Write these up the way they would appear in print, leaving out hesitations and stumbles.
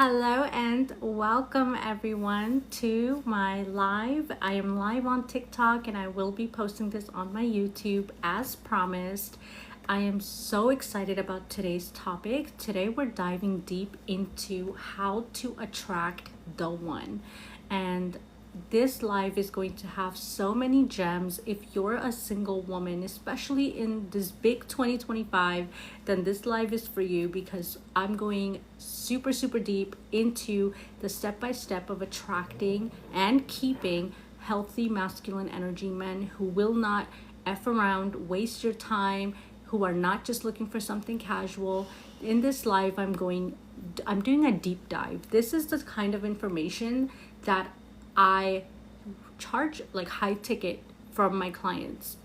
Hello and welcome everyone to my live. I am live on TikTok and I will be posting this on my YouTube as promised. I am so excited about today's topic. Today we're diving deep into how to attract the one. And this live is going to have so many gems. If you're a single woman, especially in this big 2025, then this live is for you because I'm going super deep into the step-by-step of attracting and keeping healthy masculine energy men who will not F around, waste your time, who are not just looking for something casual. In this live, I'm doing a deep dive. This is the kind of information that I charge like high ticket from my clients,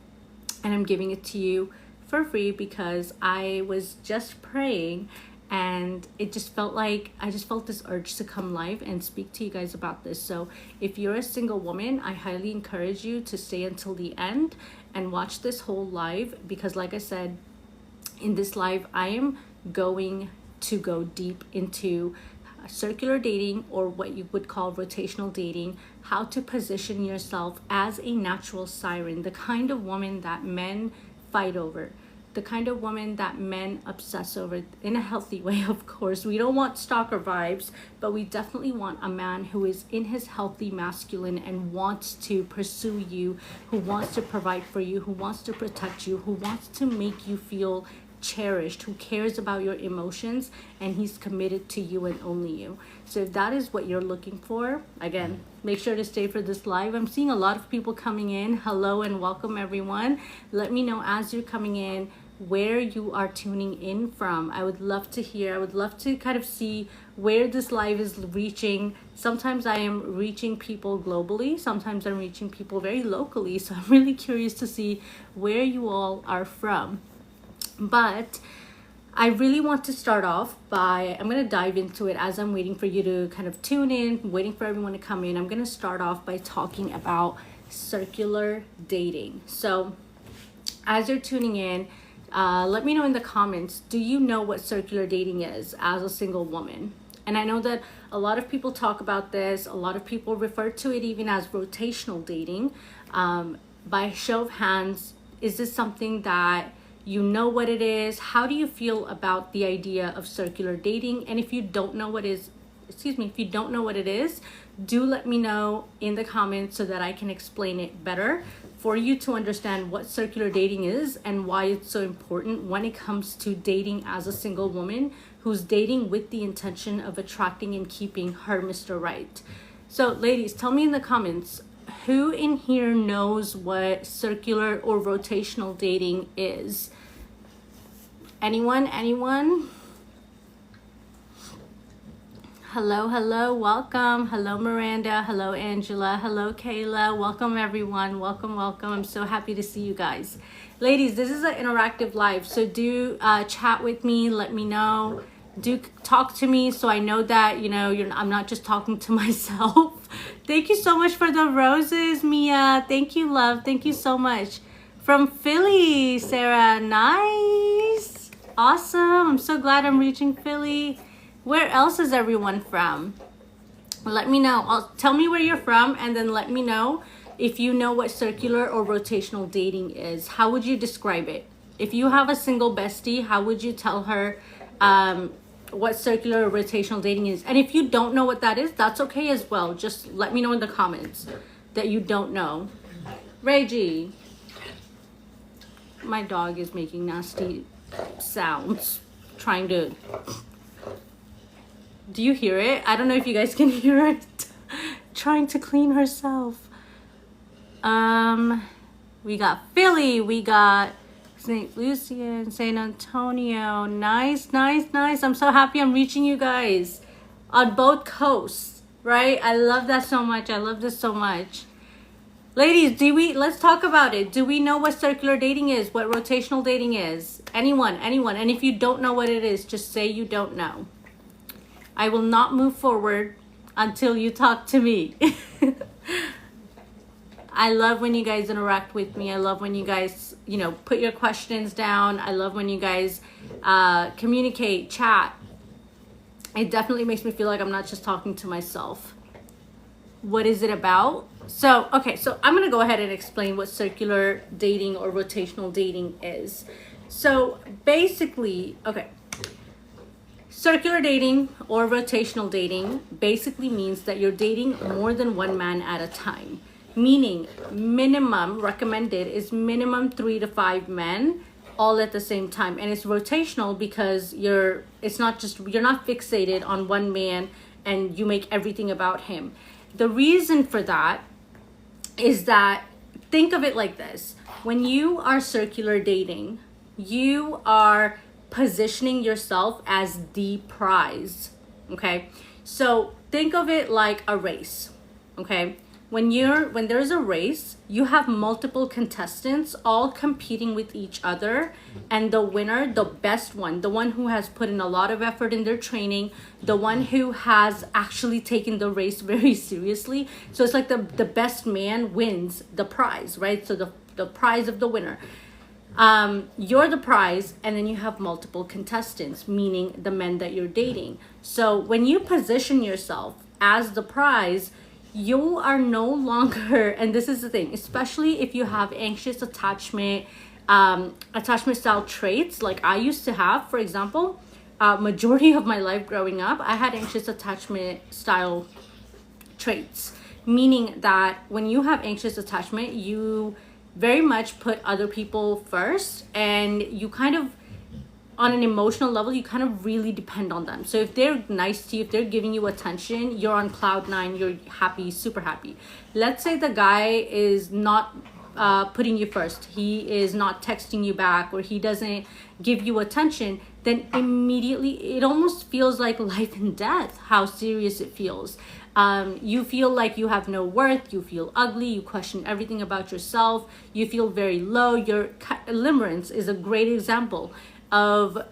and I'm giving it to you for free because I was just praying and it just felt like I just felt this urge to come live and speak to you guys about this. So if you're a single woman, I highly encourage you to stay until the end and watch this whole live because like I said, in this live I am going to go deep into circular dating, or what you would call rotational dating, how to position yourself as a natural siren, the kind of woman that men fight over, the kind of woman that men obsess over in a healthy way, of course. We don't want stalker vibes, but we definitely want a man who is in his healthy masculine and wants to pursue you, who wants to provide for you, who wants to protect you, who wants to make you feel cherished, who cares about your emotions, and he's committed to you and only you. So if that is what you're looking for, again, make sure to stay for this live. I'm seeing a lot of people coming in. Hello and welcome everyone. Let me know as you're coming in where you are tuning in from. I would love to hear. I would love to kind of see where this live is reaching. Sometimes I am reaching people globally, sometimes I'm reaching people very locally, so I'm really curious to see where you all are from. But I really want to start off by, I'm going to dive into it as I'm waiting for you to kind of tune in, waiting for everyone to come in. I'm going to start off by talking about circular dating. So as you're tuning in, let me know in the comments, do you know what circular dating is as a single woman? And I know that a lot of people talk about this. A lot of people refer to it even as rotational dating. By show of hands, is this something that you know what it is? How do you feel about the idea of circular dating? And if you don't know what is, if you don't know what it is, do let me know in the comments so that I can explain it better for you to understand what circular dating is and why it's so important when it comes to dating as a single woman who's dating with the intention of attracting and keeping her Mr. Right. So ladies, tell me in the comments, who in here knows what circular or rotational dating is? Anyone? Hello, welcome. Hello, Miranda. Hello, Angela. Hello, Kayla. Welcome, everyone. Welcome. I'm so happy to see you guys. Ladies, this is an interactive live, so do chat with me. Let me know. Do talk to me so I know that, I'm not just talking to myself. Thank you so much for the roses, Mia. Thank you, love. Thank you so much. From Philly, Sarah. Nice. Awesome. I'm so glad I'm reaching Philly. Where else is everyone from? Let me know. Tell me where you're from, and then let me know if you know what circular or rotational dating is. How would you describe it? If you have a single bestie, how would you tell her what circular or rotational dating is? And if you don't know what that is, that's okay as well. Just let me know in the comments that you don't know. Reggie. My dog is making nasty sounds, trying to... Do you hear it? I don't know if you guys can hear it. Trying to clean herself. We got Philly, we got St. Lucia, San Antonio. Nice. I'm so happy I'm reaching you guys on both coasts, right? I love that so much. I love this so much. Ladies, let's talk about it. Do we know what circular dating is? What rotational dating is? Anyone? And if you don't know what it is, just say you don't know. I will not move forward until you talk to me. I love when you guys interact with me. I love when you guys, put your questions down. I love when you guys communicate, chat. it definitely makes me feel like I'm not just talking to myself. What is it about? So, okay, so I'm going to go ahead and explain what circular dating or rotational dating is. So basically, okay, circular dating or rotational dating basically means that you're dating more than one man at a time. Meaning minimum recommended is minimum 3 to 5 men all at the same time. And it's rotational because you're not fixated on one man and you make everything about him. The reason for that is that, think of it like this. When you are circular dating, you are positioning yourself as the prize, okay? So think of it like a race, okay? When there's a race, you have multiple contestants all competing with each other, and the winner, the best one, the one who has put in a lot of effort in their training, the one who has actually taken the race very seriously. So it's like the best man wins the prize, right? So the prize of the winner. You're the prize, and then you have multiple contestants, meaning the men that you're dating. So when you position yourself as the prize, you are no longer, and this is the thing, especially if you have anxious attachment style traits like I used to have. For example, majority of my life growing up, I had anxious attachment style traits, meaning that when you have anxious attachment, you very much put other people first, and you kind of, on an emotional level, you kind of really depend on them. So if they're nice to you, if they're giving you attention, you're on cloud 9, you're happy, super happy. Let's say the guy is not putting you first, he is not texting you back, or he doesn't give you attention, then immediately it almost feels like life and death, how serious it feels. You feel like you have no worth, you feel ugly, you question everything about yourself, you feel very low. Your limerence is a great example of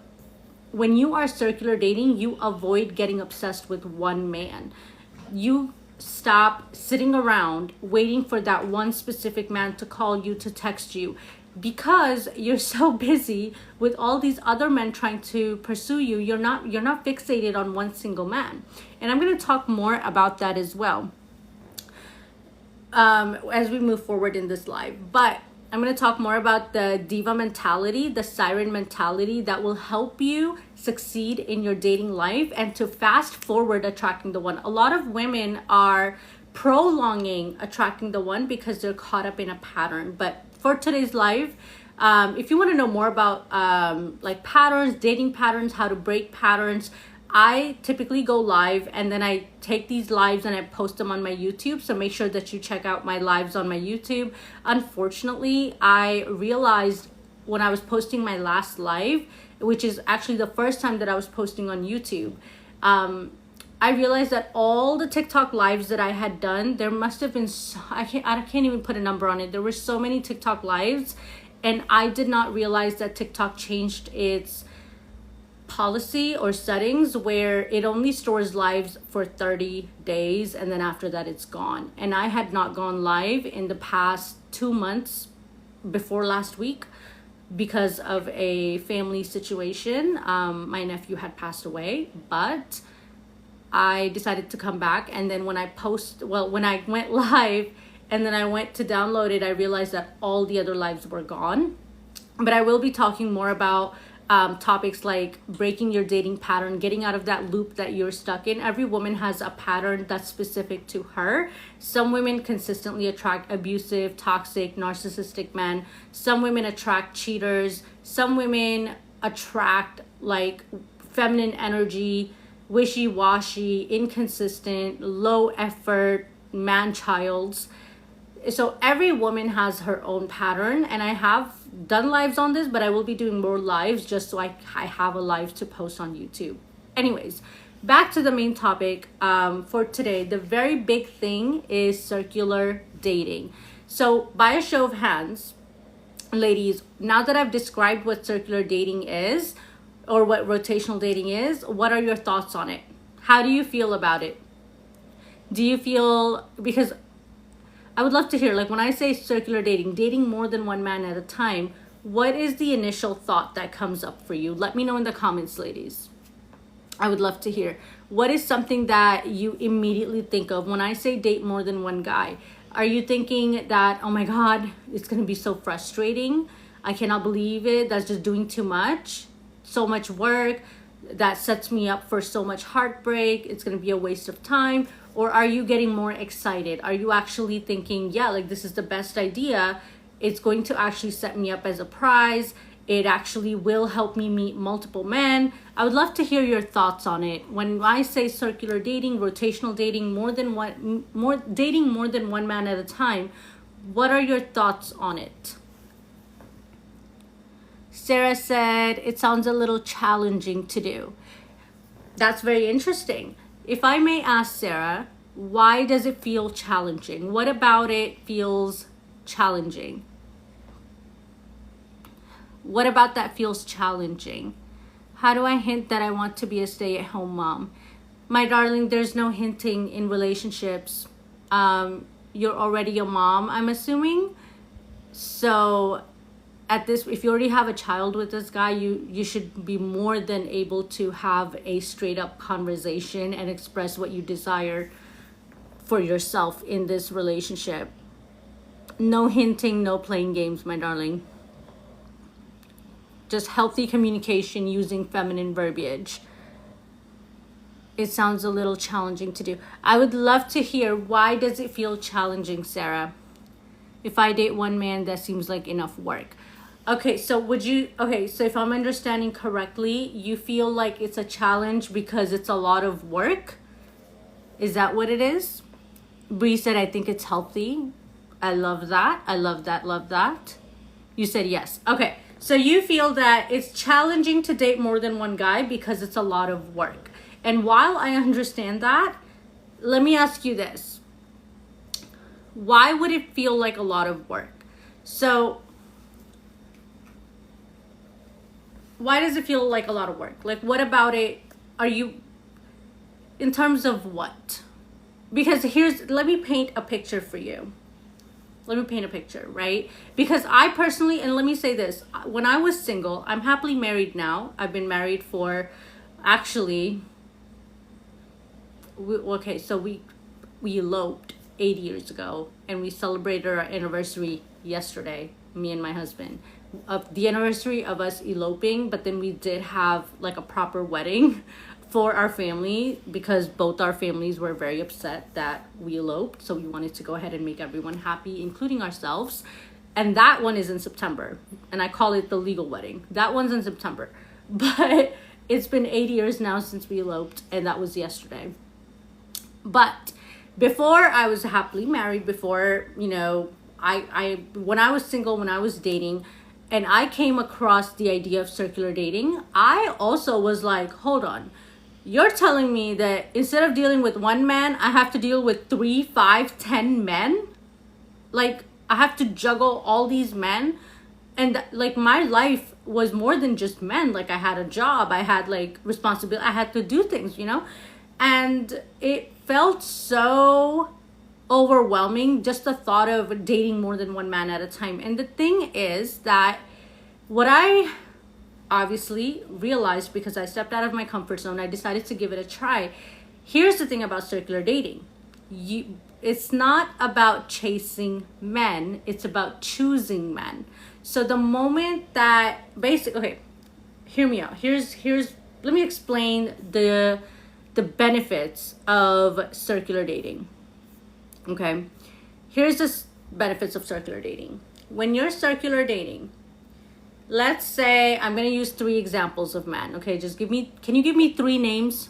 when you are circular dating, you avoid getting obsessed with one man. You stop sitting around waiting for that one specific man to call you, to text you, because you're so busy with all these other men trying to pursue you. You're not fixated on one single man. And I'm going to talk more about that as well as we move forward in this live. But I'm going to talk more about the diva mentality, the siren mentality that will help you succeed in your dating life and to fast forward attracting the one. A lot of women are prolonging attracting the one because they're caught up in a pattern. But for today's live, if you want to know more about like patterns, dating patterns, how to break patterns, I typically go live, and then I take these lives and I post them on my YouTube. So make sure that you check out my lives on my YouTube. Unfortunately, I realized when I was posting my last live, which is actually the first time that I was posting on YouTube, I realized that all the TikTok lives that I had done, there must have been, I can't even put a number on it. There were so many TikTok lives, and I did not realize that TikTok changed its policy or settings where it only stores lives for 30 days, and then after that it's gone. And I had not gone live in the past 2 months before last week because of a family situation. My nephew had passed away, but I decided to come back. And then when I went live and then I went to download it, I realized that all the other lives were gone. But I will be talking more about topics like breaking your dating pattern, getting out of that loop that you're stuck in. Every woman has a pattern that's specific to her. Some women consistently attract abusive, toxic, narcissistic men. Some women attract cheaters. Some women attract like feminine energy, wishy-washy, inconsistent, low effort, man-childs. So every woman has her own pattern, and I have done lives on this, but I will be doing more lives just so I have a live to post on YouTube. Anyways, back to the main topic for today. The very big thing is circular dating. So by a show of hands, ladies, now that I've described what circular dating is or what rotational dating is, what are your thoughts on it? How do you feel about it? Do you feel, because I would love to hear, like when I say circular dating, dating more than one man at a time, what is the initial thought that comes up for you? Let me know in the comments, ladies. I would love to hear. What is something that you immediately think of when I say date more than one guy? Are you thinking that, oh my God, it's going to be so frustrating? I cannot believe it. That's just doing too much. So much work. That sets me up for so much heartbreak. It's going to be a waste of time. Or are you getting more excited? Are you actually thinking, yeah, like this is the best idea. It's going to actually set me up as a prize. It actually will help me meet multiple men. I would love to hear your thoughts on it. When I say circular dating, rotational dating, dating more than one man at a time, what are your thoughts on it? Sarah said, it sounds a little challenging to do. That's very interesting. If I may ask Sarah, why does it feel challenging? What about it feels challenging? What about that feels challenging? How do I hint that I want to be a stay-at-home mom? My darling, there's no hinting in relationships. You're already a mom, I'm assuming. So if you already have a child with this guy, you should be more than able to have a straight up conversation and express what you desire for yourself in this relationship. No hinting, no playing games, my darling. Just healthy communication using feminine verbiage. It sounds a little challenging to do. I would love to hear, why does it feel challenging, Sarah? If I date one man, that seems like enough work. Okay, so if I'm understanding correctly, you feel like it's a challenge because it's a lot of work? Is that what it is? Bree said, I think it's healthy. I love that. I love that, love that. You said yes. Okay, so you feel that it's challenging to date more than one guy because it's a lot of work. And while I understand that, let me ask you this. Why would it feel like a lot of work? So why does it feel like a lot of work? Like, what about it? Are you, in terms of what? Because let me paint a picture for you. Let me paint a picture, right? Because I personally, and let me say this, when I was single, I'm happily married now. I've been married for, actually, we eloped 8 years ago, and we celebrated our anniversary yesterday, me and my husband, of the anniversary of us eloping. But then we did have like a proper wedding for our family because both our families were very upset that we eloped. So we wanted to go ahead and make everyone happy, including ourselves. And that one is in September, and I call it the legal wedding. That one's in September, but it's been 8 years now since we eloped, and that was yesterday. But before I was happily married, before, you know, when I was single, when I was dating, and I came across the idea of circular dating, I also was like, hold on, you're telling me that instead of dealing with one man, I have to deal with 3, 5, 10 men? Like, I have to juggle all these men? And like, my life was more than just men. Like, I had a job, I had like responsibility, I had to do things, you know? And it felt so overwhelming, just the thought of dating more than one man at a time. And the thing is that what I obviously realized, because I stepped out of my comfort zone, I decided to give it a try. Here's the thing about circular dating. It's not about chasing men, it's about choosing men. So the moment that okay, hear me out. Let me explain the benefits of circular dating. Okay, here's the benefits of circular dating. When you're circular dating, let's say, I'm going to use 3 examples of men. Okay, can you give me 3 names?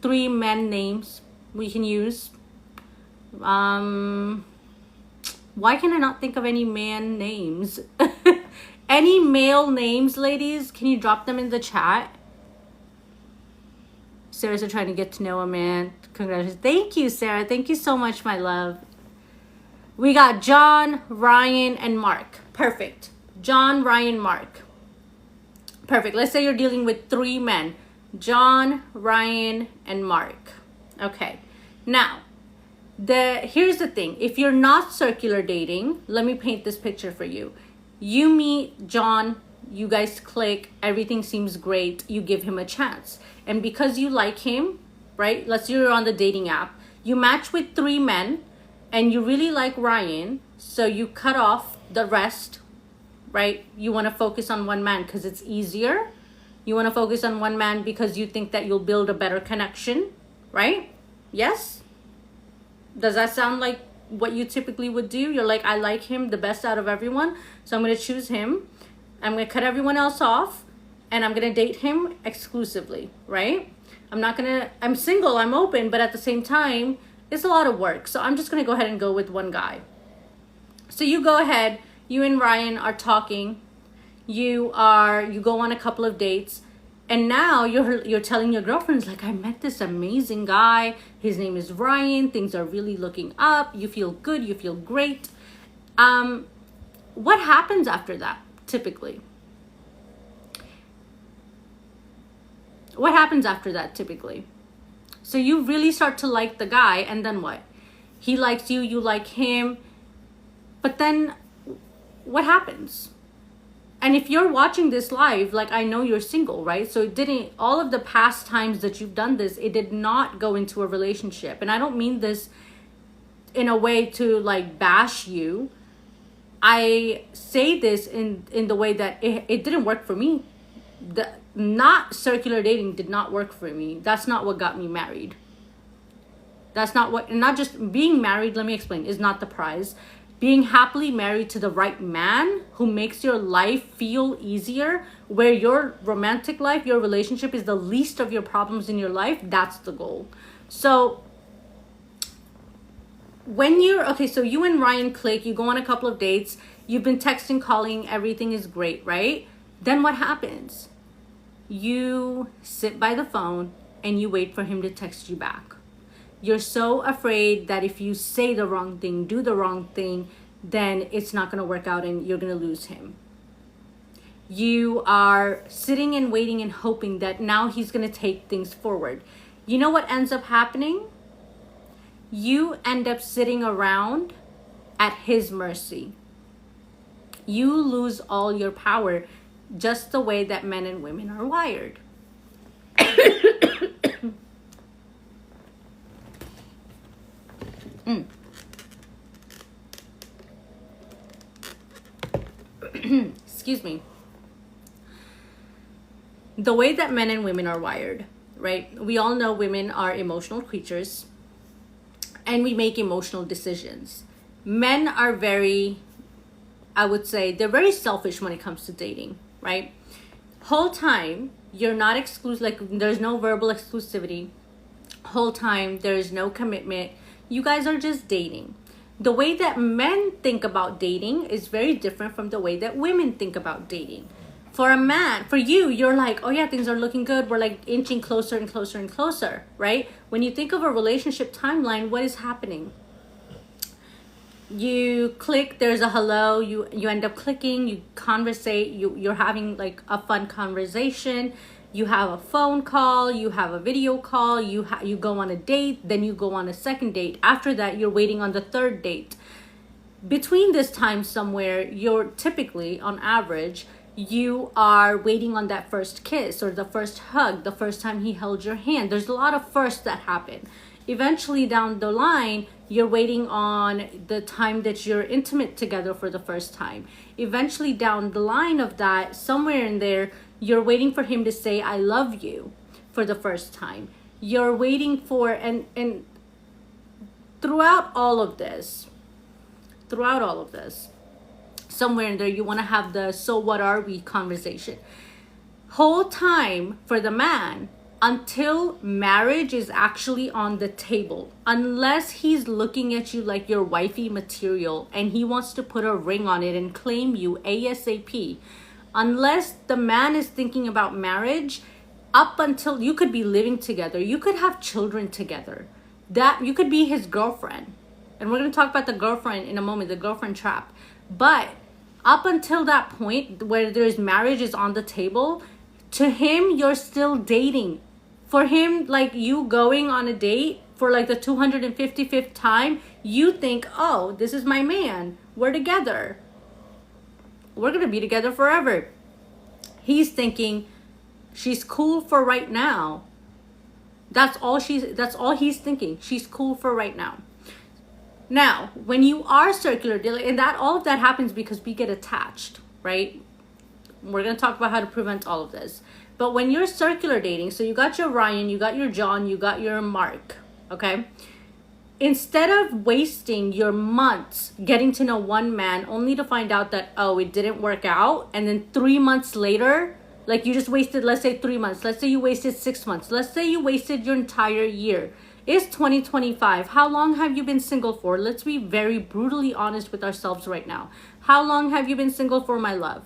3 men names we can use. Why can I not think of any man names? Any male names, ladies? Can you drop them in the chat? Sarah's trying to get to know a man. Congratulations. Thank you, Sarah. Thank you so much, my love. We got John, Ryan, and Mark. Perfect. John, Ryan, Mark. Perfect. Let's say you're dealing with 3 men. John, Ryan, and Mark. Okay. Now, here's the thing. If you're not circular dating, let me paint this picture for you. You meet John, you guys click, everything seems great, you give him a chance. And because you like him, right? Let's say you're on the dating app, you match with 3 men and you really like Ryan, so you cut off the rest, right? You want to focus on one man because it's easier. You want to focus on one man because you think that you'll build a better connection, right? Yes? Does that sound like what you typically would do? You're like, I like him the best out of everyone, so I'm going to choose him. I'm going to cut everyone else off, and I'm going to date him exclusively, right? I'm single, I'm open, but at the same time, it's a lot of work. So I'm just going to go ahead and go with one guy. So you go ahead, you and Ryan are talking. You go on a couple of dates, and now you're telling your girlfriends, like, I met this amazing guy. His name is Ryan. Things are really looking up. You feel good. You feel great. What happens after that, typically? What happens after that, typically? So you really start to like the guy, and then what? He likes you, you like him. But then what happens? And if you're watching this live, like, I know you're single, right? So all of the past times that you've done this, it did not go into a relationship. And I don't mean this in a way to like bash you. I say this in the way that it didn't work for me. Not circular dating did not work for me. That's not what got me married. That's not what, and not just being married, let me explain, is not the prize. Being happily married to the right man who makes your life feel easier, where your romantic life, your relationship is the least of your problems in your life, that's the goal. So so you and Ryan click, you go on a couple of dates, you've been texting, calling, everything is great, right? Then what happens? You sit by the phone and you wait for him to text you back. You're so afraid that if you say the wrong thing, do the wrong thing, then it's not going to work out and you're going to lose him. You are sitting and waiting and hoping that now he's going to take things forward. You know what ends up happening? You end up sitting around at his mercy. You lose all your power, just the way that men and women are wired. Excuse me. The way that men and women are wired, right? We all know women are emotional creatures and we make emotional decisions. Men are I would say, they're very selfish when it comes to dating, right? Whole time, you're not exclusive, like there's no verbal exclusivity. Whole time, there's no commitment. You guys are just dating. The way that men think about dating is very different from the way that women think about dating. For a man, for you, you're like, oh yeah, things are looking good. We're like inching closer and closer and closer, right? When you think of a relationship timeline, what is happening? You click, there's a hello, you end up clicking, you conversate, you're having like a fun conversation. You have a phone call, you have a video call, you go on a date, then you go on a second date. After that, you're waiting on the third date. Between this time somewhere, you're typically, on average, you are waiting on that first kiss or the first hug, the first time he held your hand. There's a lot of firsts that happen. Eventually down the line, you're waiting on the time that you're intimate together for the first time. Eventually down the line of that, somewhere in there, you're waiting for him to say, I love you for the first time. You're waiting for, and throughout all of this, somewhere in there, you want to have the so what are we conversation. Whole time for the man, until marriage is actually on the table, unless he's looking at you like your wifey material and he wants to put a ring on it and claim you ASAP, unless the man is thinking about marriage, up until you could be living together, you could have children together, that you could be his girlfriend. And we're going to talk about the girlfriend in a moment, the girlfriend trap. But up until that point where there's marriage is on the table, to him, you're still dating. For him, like you going on a date for like the 255th time, you think, oh, this is my man. We're together. We're going to be together forever. He's thinking she's cool for right now. That's all he's thinking. She's cool for right now. Now, when you are circular dating, and that all of that happens because we get attached, right? We're going to talk about how to prevent all of this. But when you're circular dating, so you got your Ryan, you got your John, you got your Mark, okay? Instead of wasting your months getting to know one man only to find out that, oh, it didn't work out, and then 3 months later, like you just wasted, let's say 3 months, let's say you wasted 6 months, let's say you wasted your entire year. It's 2025. How long have you been single for? Let's be very brutally honest with ourselves right now. How long have you been single for, my love?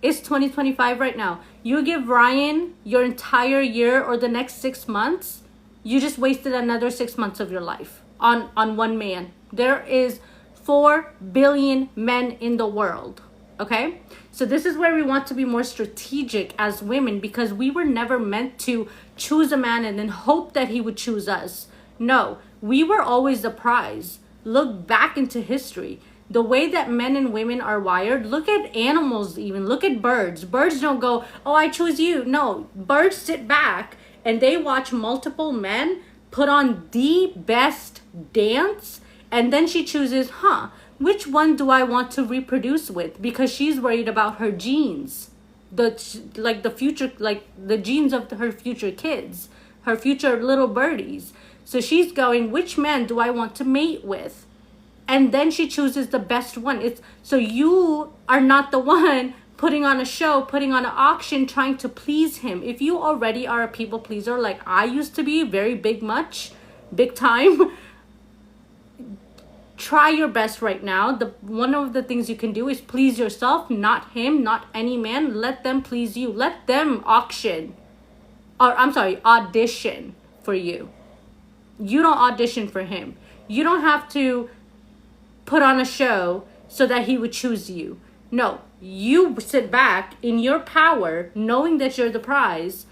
It's 2025 right now. You give Ryan your entire year or the next 6 months, you just wasted another 6 months of your life on one man. There is 4 billion men in the world, okay? So this is where we want to be more strategic as women, because we were never meant to choose a man and then hope that he would choose us. No, we were always the prize. Look back into history. The way that men and women are wired, look at animals even, look at birds. Birds don't go, oh, I choose you. No, birds sit back and they watch multiple men put on the best dance, and then she chooses, which one do I want to reproduce with? Because she's worried about her genes, the future, like the genes of her future kids, her future little birdies. So she's going, which man do I want to mate with? And then she chooses the best one. So you are not the one putting on a show, putting on an auction, trying to please him. If you already are a people pleaser, like I used to be, very big time, try your best right now. One of the things you can do is please yourself, not him, not any man. Let them please you. Let them audition for you. You don't audition for him. You don't have to put on a show so that he would choose you. No, you sit back in your power, knowing that you're the prize,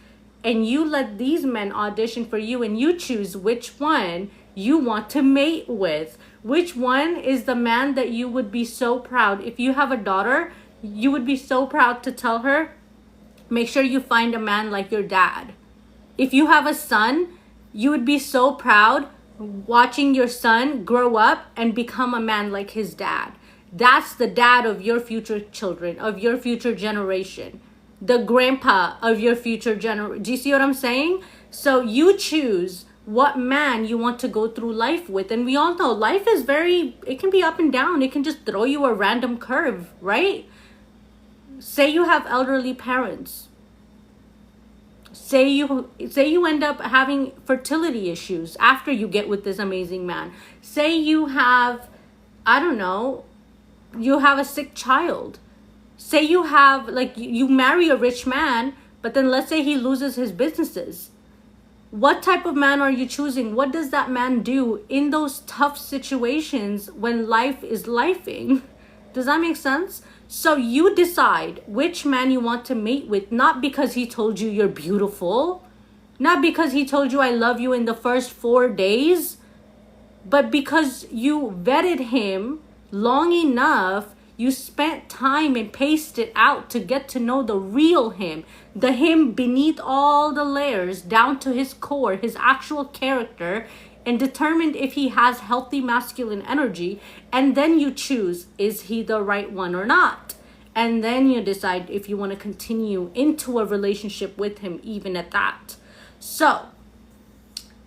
and you let these men audition for you, and you choose which one you want to mate with. Which one is the man that you would be so proud? If you have a daughter, you would be so proud to tell her, make sure you find a man like your dad. If you have a son, you would be so proud watching your son grow up and become a man like his dad. That's the dad of your future children, of your future generation, the grandpa of your future generation. Do you see what I'm saying? So you choose what man you want to go through life with. And we all know life is it can be up and down. It can just throw you a random curve, right? Say you have elderly parents. Say you end up having fertility issues after you get with this amazing man. Say you have, I don't know, you have a sick child. Say you have, you marry a rich man, but then let's say he loses his businesses. What type of man are you choosing? What does that man do in those tough situations when life is lifing? Does that make sense? So you decide which man you want to mate with, not because he told you you're beautiful, not because he told you I love you in the first 4 days, but because you vetted him long enough, you spent time and paced it out to get to know the real him, the him beneath all the layers, down to his core, his actual character, and determined if he has healthy masculine energy. And then you choose, is he the right one or not? And then you decide if you want to continue into a relationship with him, even at that. So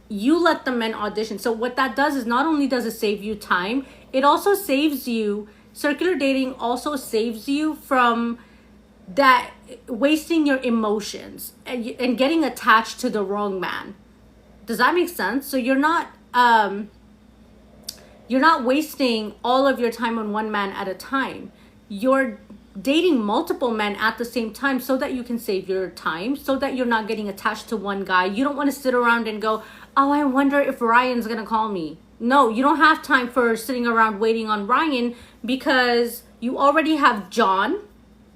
you let the men audition. So what that does is, not only does it save you time, it also saves you, circular dating also saves you from that wasting your emotions and getting attached to the wrong man. Does that make sense? So you're not wasting all of your time on one man at a time. You're dating multiple men at the same time so that you can save your time, so that you're not getting attached to one guy. You don't want to sit around and go, oh, I wonder if Ryan's going to call me. No, you don't have time for sitting around waiting on Ryan, because you already have John,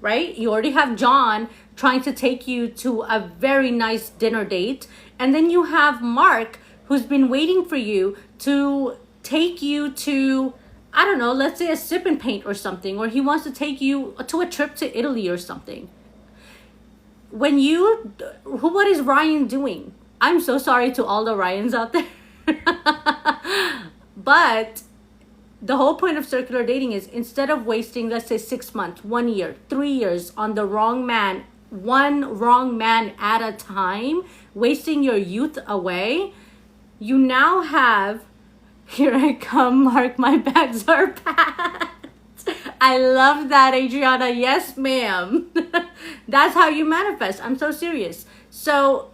right? You already have John trying to take you to a very nice dinner date. And then you have Mark, who's been waiting for you to take you to, I don't know, let's say a sip and paint or something, or he wants to take you to a trip to Italy or something. what is Ryan doing? I'm so sorry to all the Ryans out there. But the whole point of circular dating is, instead of wasting, let's say, 6 months, 1 year, 3 years on the wrong man, one wrong man at a time, wasting your youth away, you now have, here I come, Mark, my bags are packed. I love that, Adriana. Yes, ma'am. That's how you manifest. I'm so serious. So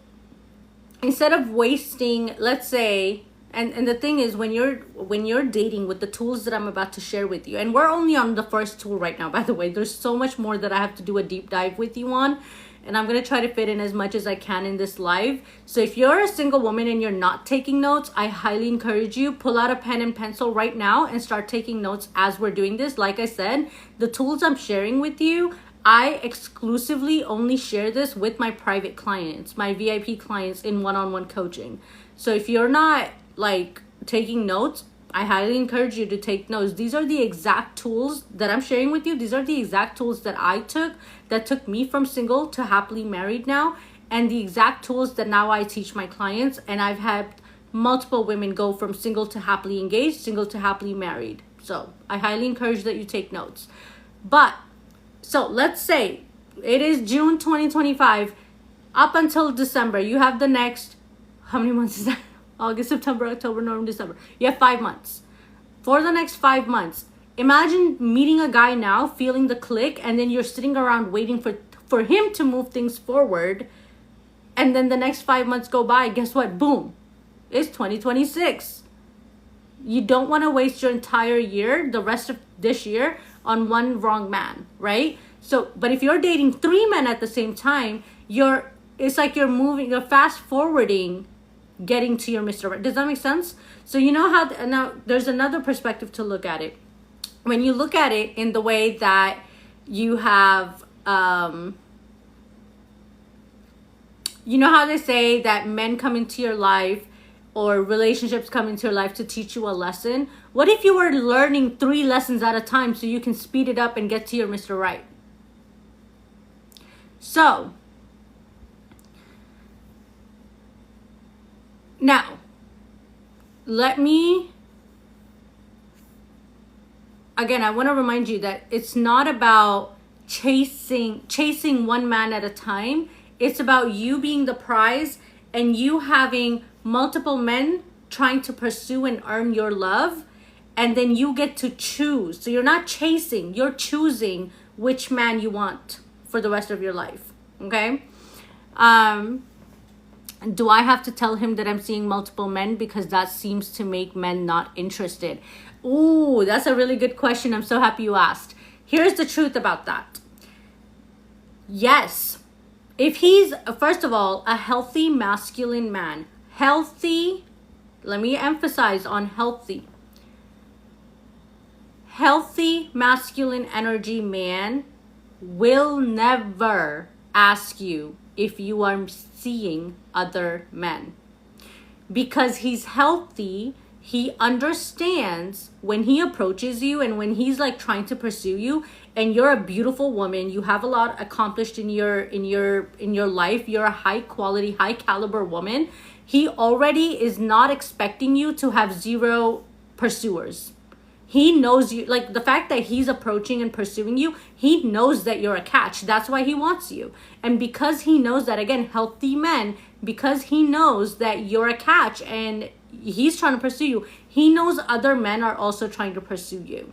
instead of wasting, let's say, and the thing is, when you're dating with the tools that I'm about to share with you, and we're only on the first tool right now, by the way, there's so much more that I have to do a deep dive with you on, and I'm going to try to fit in as much as I can in this live. So if you're a single woman and you're not taking notes, I highly encourage you, pull out a pen and pencil right now and start taking notes as we're doing this. Like I said, the tools I'm sharing with you, I exclusively only share this with my private clients, my VIP clients in one-on-one coaching. So if you're not like taking notes, I highly encourage you to take notes. These are the exact tools that I'm sharing with you. These are the exact tools that I took, that took me from single to happily married now, and the exact tools that now I teach my clients. And I've had multiple women go from single to happily engaged, single to happily married. So I highly encourage that you take notes. But so let's say it is June 2025 up until December. You have the next, how many months is that? August, September, October, November, December. You have 5 months. For the next 5 months, imagine meeting a guy now, feeling the click, and then you're sitting around waiting for him to move things forward. And then the next 5 months go by. Guess what? Boom. It's 2026. You don't want to waste your entire year, the rest of this year, on one wrong man, right? So, but if you're dating 3 men at the same time, it's like you're fast forwarding getting to your Mr. Right. Does that make sense? So you know how, now there's another perspective to look at it. When you look at it in the way that you have, you know how they say that men come into your life, or relationships come into your life to teach you a lesson? What if you were learning 3 lessons at a time so you can speed it up and get to your Mr. Right? So now, again, I want to remind you that it's not about chasing one man at a time. It's about you being the prize and you having multiple men trying to pursue and earn your love. And then you get to choose. So you're not chasing, you're choosing which man you want for the rest of your life. Okay? Do I have to tell him that I'm seeing multiple men because that seems to make men not interested? Ooh, that's a really good question. I'm so happy you asked. Here's the truth about that. Yes, if he's, first of all, a healthy masculine man, healthy, let me emphasize on healthy. Healthy masculine energy man will never ask you if you are seeing other men, because he's healthy. He understands when he approaches you and when he's like trying to pursue you, and you're a beautiful woman, you have a lot accomplished in your life, you're a high quality, high caliber woman. He already is not expecting you to have 0 pursuers. He knows you, like the fact that he's approaching and pursuing you, he knows that you're a catch. That's why he wants you. And because he knows that, again, healthy men, because he knows that you're a catch and he's trying to pursue you, he knows other men are also trying to pursue you.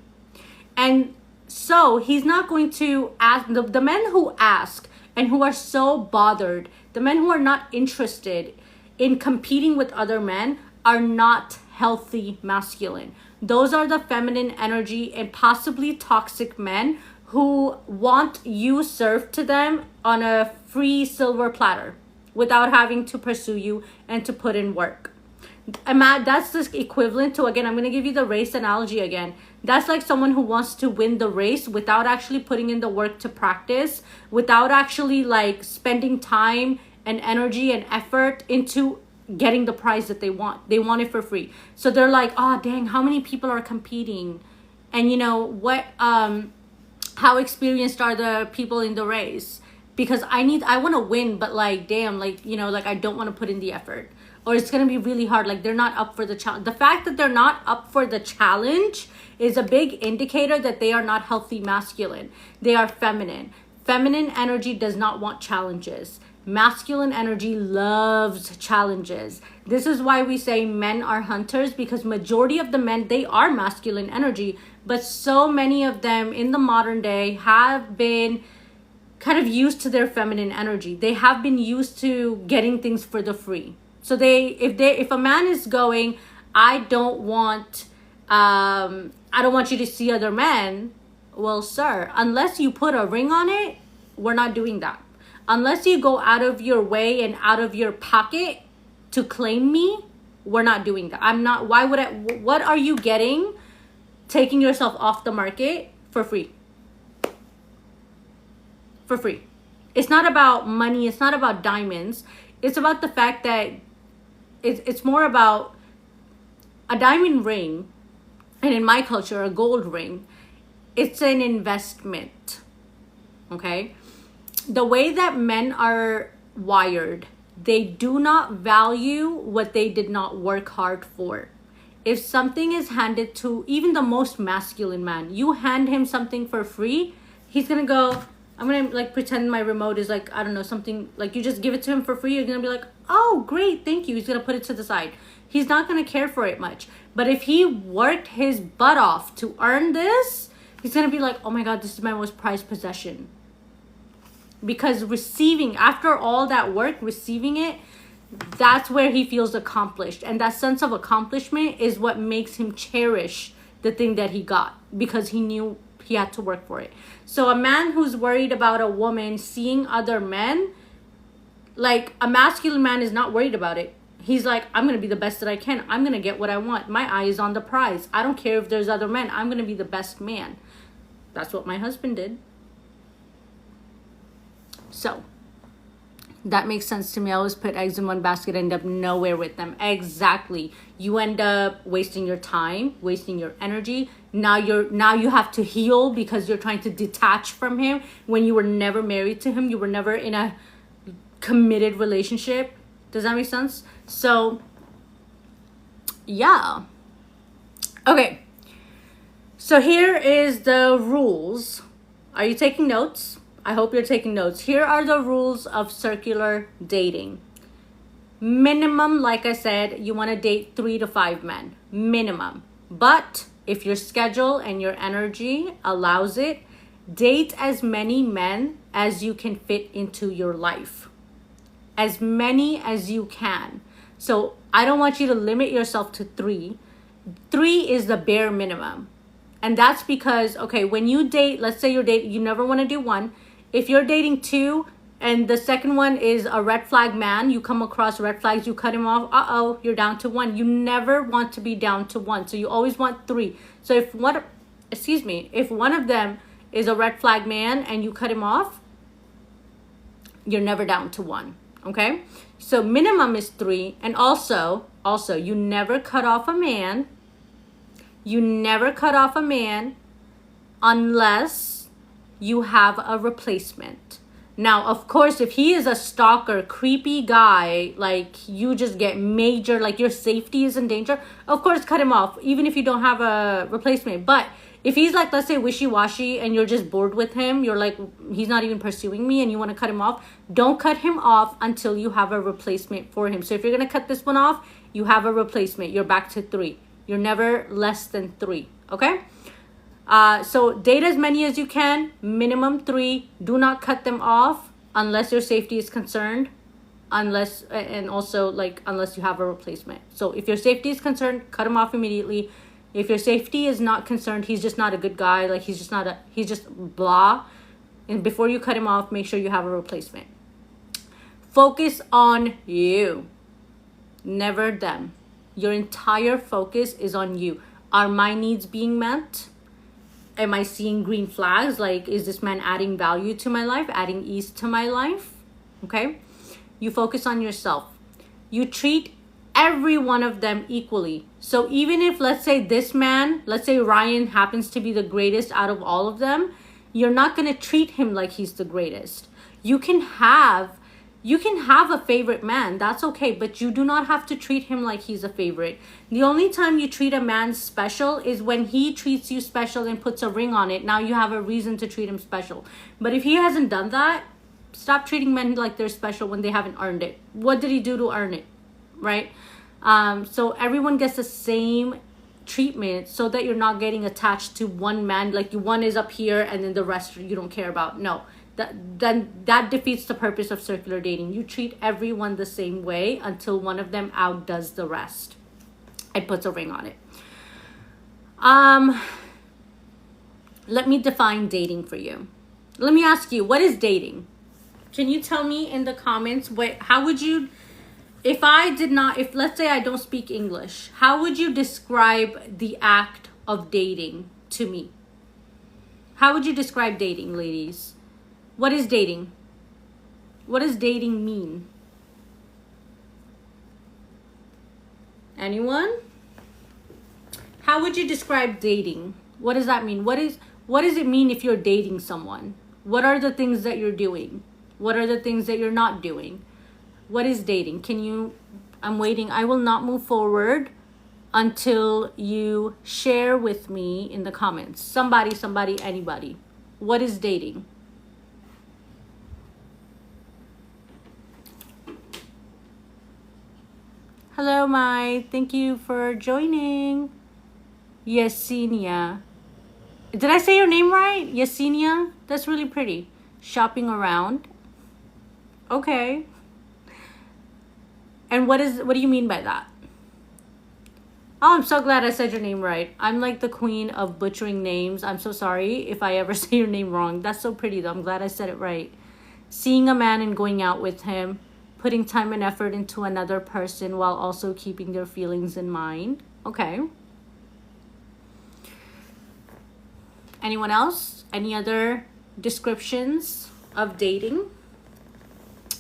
And so he's not going to ask, the men who ask and who are so bothered, the men who are not interested in competing with other men are not healthy masculine. Those are the feminine energy and possibly toxic men who want you served to them on a free silver platter without having to pursue you and to put in work. That's the equivalent to, again, I'm going to give you the race analogy again. That's like someone who wants to win the race without actually putting in the work to practice, without actually like spending time and energy and effort into getting the prize that they want. They want it for free. So they're like, oh dang, how many people are competing? And you know what, how experienced are the people in the race? because I want to win, but like, damn, like, you know, like I don't want to put in the effort, or it's going to be really hard. Like they're not up for the challenge. The fact that they're not up for the challenge is a big indicator that they are not healthy masculine. They are feminine. Feminine energy does not want challenges. Masculine energy loves challenges. This is why we say men are hunters, because majority of the men, they are masculine energy, but so many of them in the modern day have been kind of used to their feminine energy. They have been used to getting things for the free. So if a man is going, I don't want you to see other men. Well, sir, unless you put a ring on it, we're not doing that. Unless you go out of your way and out of your pocket to claim me, we're not doing that. What are you getting taking yourself off the market for free? For free. It's not about money. It's not about diamonds. It's about the fact that it's more about a diamond ring, and in my culture, a gold ring. It's an investment. Okay? The way that men are wired, they do not value what they did not work hard for. If something is handed to even the most masculine man, you hand him something for free, he's gonna go, I'm gonna like pretend my remote is like, I don't know, something like you just give it to him for free. You're gonna be like, oh, great, thank you. He's gonna put it to the side. He's not gonna care for it much. But if he worked his butt off to earn this, he's gonna be like, oh my God, this is my most prized possession. Because receiving, after all that work, receiving it, that's where he feels accomplished. And that sense of accomplishment is what makes him cherish the thing that he got, because he knew he had to work for it. So a man who's worried about a woman seeing other men, like a masculine man is not worried about it. He's like, I'm going to be the best that I can. I'm going to get what I want. My eye is on the prize. I don't care if there's other men. I'm going to be the best man. That's what my husband did. So that makes sense to me. I always put eggs in one basket, end up nowhere with them. Exactly. You end up wasting your time, wasting your energy. Now you have to heal because you're trying to detach from him when you were never married to him. You were never in a committed relationship. Does that make sense? So yeah. Okay. So here is the rules. Are you taking notes? I hope you're taking notes. Here are the rules of circular dating. Minimum, like I said, you want to date 3 to 5 men. Minimum. But if your schedule and your energy allows it, date as many men as you can fit into your life. As many as you can. So I don't want you to limit yourself to 3. 3 is the bare minimum. And that's because, okay, when you date, let's say you're dating, you never want to do 1. If you're dating 2 and the second one is a red flag man, you come across red flags, you cut him off, you're down to 1. You never want to be down to 1. So you always want 3. So if one of them is a red flag man and you cut him off, you're never down to 1. Okay? So minimum is 3. And also, you never cut off a man. You never cut off a man unless you have a replacement. Now, of course, if he is a stalker, creepy guy, like you just get major, like your safety is in danger, of course, cut him off, even if you don't have a replacement. But if he's like, let's say, wishy-washy and you're just bored with him, you're like, he's not even pursuing me and you want to cut him off, don't cut him off until you have a replacement for him. So if you're going to cut this one off, you have a replacement. You're back to 3. You're never less than 3. Okay? So date as many as you can, minimum 3. Do not cut them off unless your safety is concerned, unless you have a replacement. So if your safety is concerned, cut him off immediately. If your safety is not concerned, he's just not a good guy, like he's just blah. And before you cut him off, make sure you have a replacement. Focus on you, never them. Your entire focus is on you. Are my needs being met? Am I seeing green flags? Like, is this man adding value to my life, adding ease to my life? Okay? You focus on yourself. You treat every one of them equally. So even if, let's say Ryan happens to be the greatest out of all of them, you're not going to treat him like he's the greatest. You can have a favorite man. That's okay, but you do not have to treat him like he's a favorite. The only time you treat a man special is when he treats you special and puts a ring on it. Now you have a reason to treat him special. But if he hasn't done that, stop treating men like they're special when they haven't earned it. What did he do to earn it? Right? So everyone gets the same treatment so that you're not getting attached to one man. Like one is up here and then the rest you don't care about. No. That defeats the purpose of circular dating. You treat everyone the same way until one of them outdoes the rest and puts a ring on it. Let me define dating for you. Let me ask you, what is dating? Can you tell me in the comments how would you, if let's say I don't speak English, how would you describe the act of dating to me? How would you describe dating, ladies? What is dating? What does dating mean? Anyone? How would you describe dating? What does that mean? What does it mean if you're dating someone? What are the things that you're doing? What are the things that you're not doing? What is dating? I'm waiting. I will not move forward until you share with me in the comments. Somebody, anybody. What is dating? Hello, Mai. Thank you for joining. Yesenia. Did I say your name right? Yesenia? That's really pretty. Shopping around. Okay. And what do you mean by that? Oh, I'm so glad I said your name right. I'm like the queen of butchering names. I'm so sorry if I ever say your name wrong. That's so pretty though. I'm glad I said it right. Seeing a man and going out with him. Putting time and effort into another person while also keeping their feelings in mind. Okay. Anyone else? Any other descriptions of dating?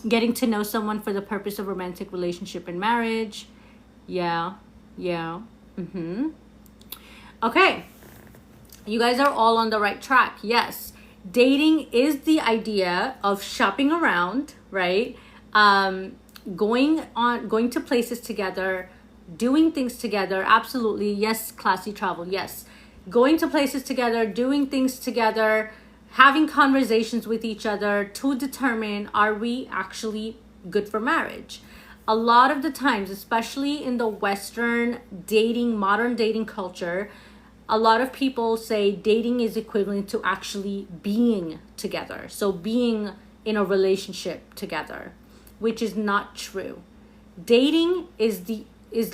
Getting to know someone for the purpose of romantic relationship and marriage. Yeah. Okay. You guys are all on the right track. Yes. Dating is the idea of shopping around, right? Going to places together, doing things together. Absolutely. Yes. Classy travel. Yes. Going to places together, doing things together, having conversations with each other to determine, are we actually good for marriage? A lot of the times, especially in the Western modern dating culture, a lot of people say dating is equivalent to actually being together. So being in a relationship together, which is not true. Dating is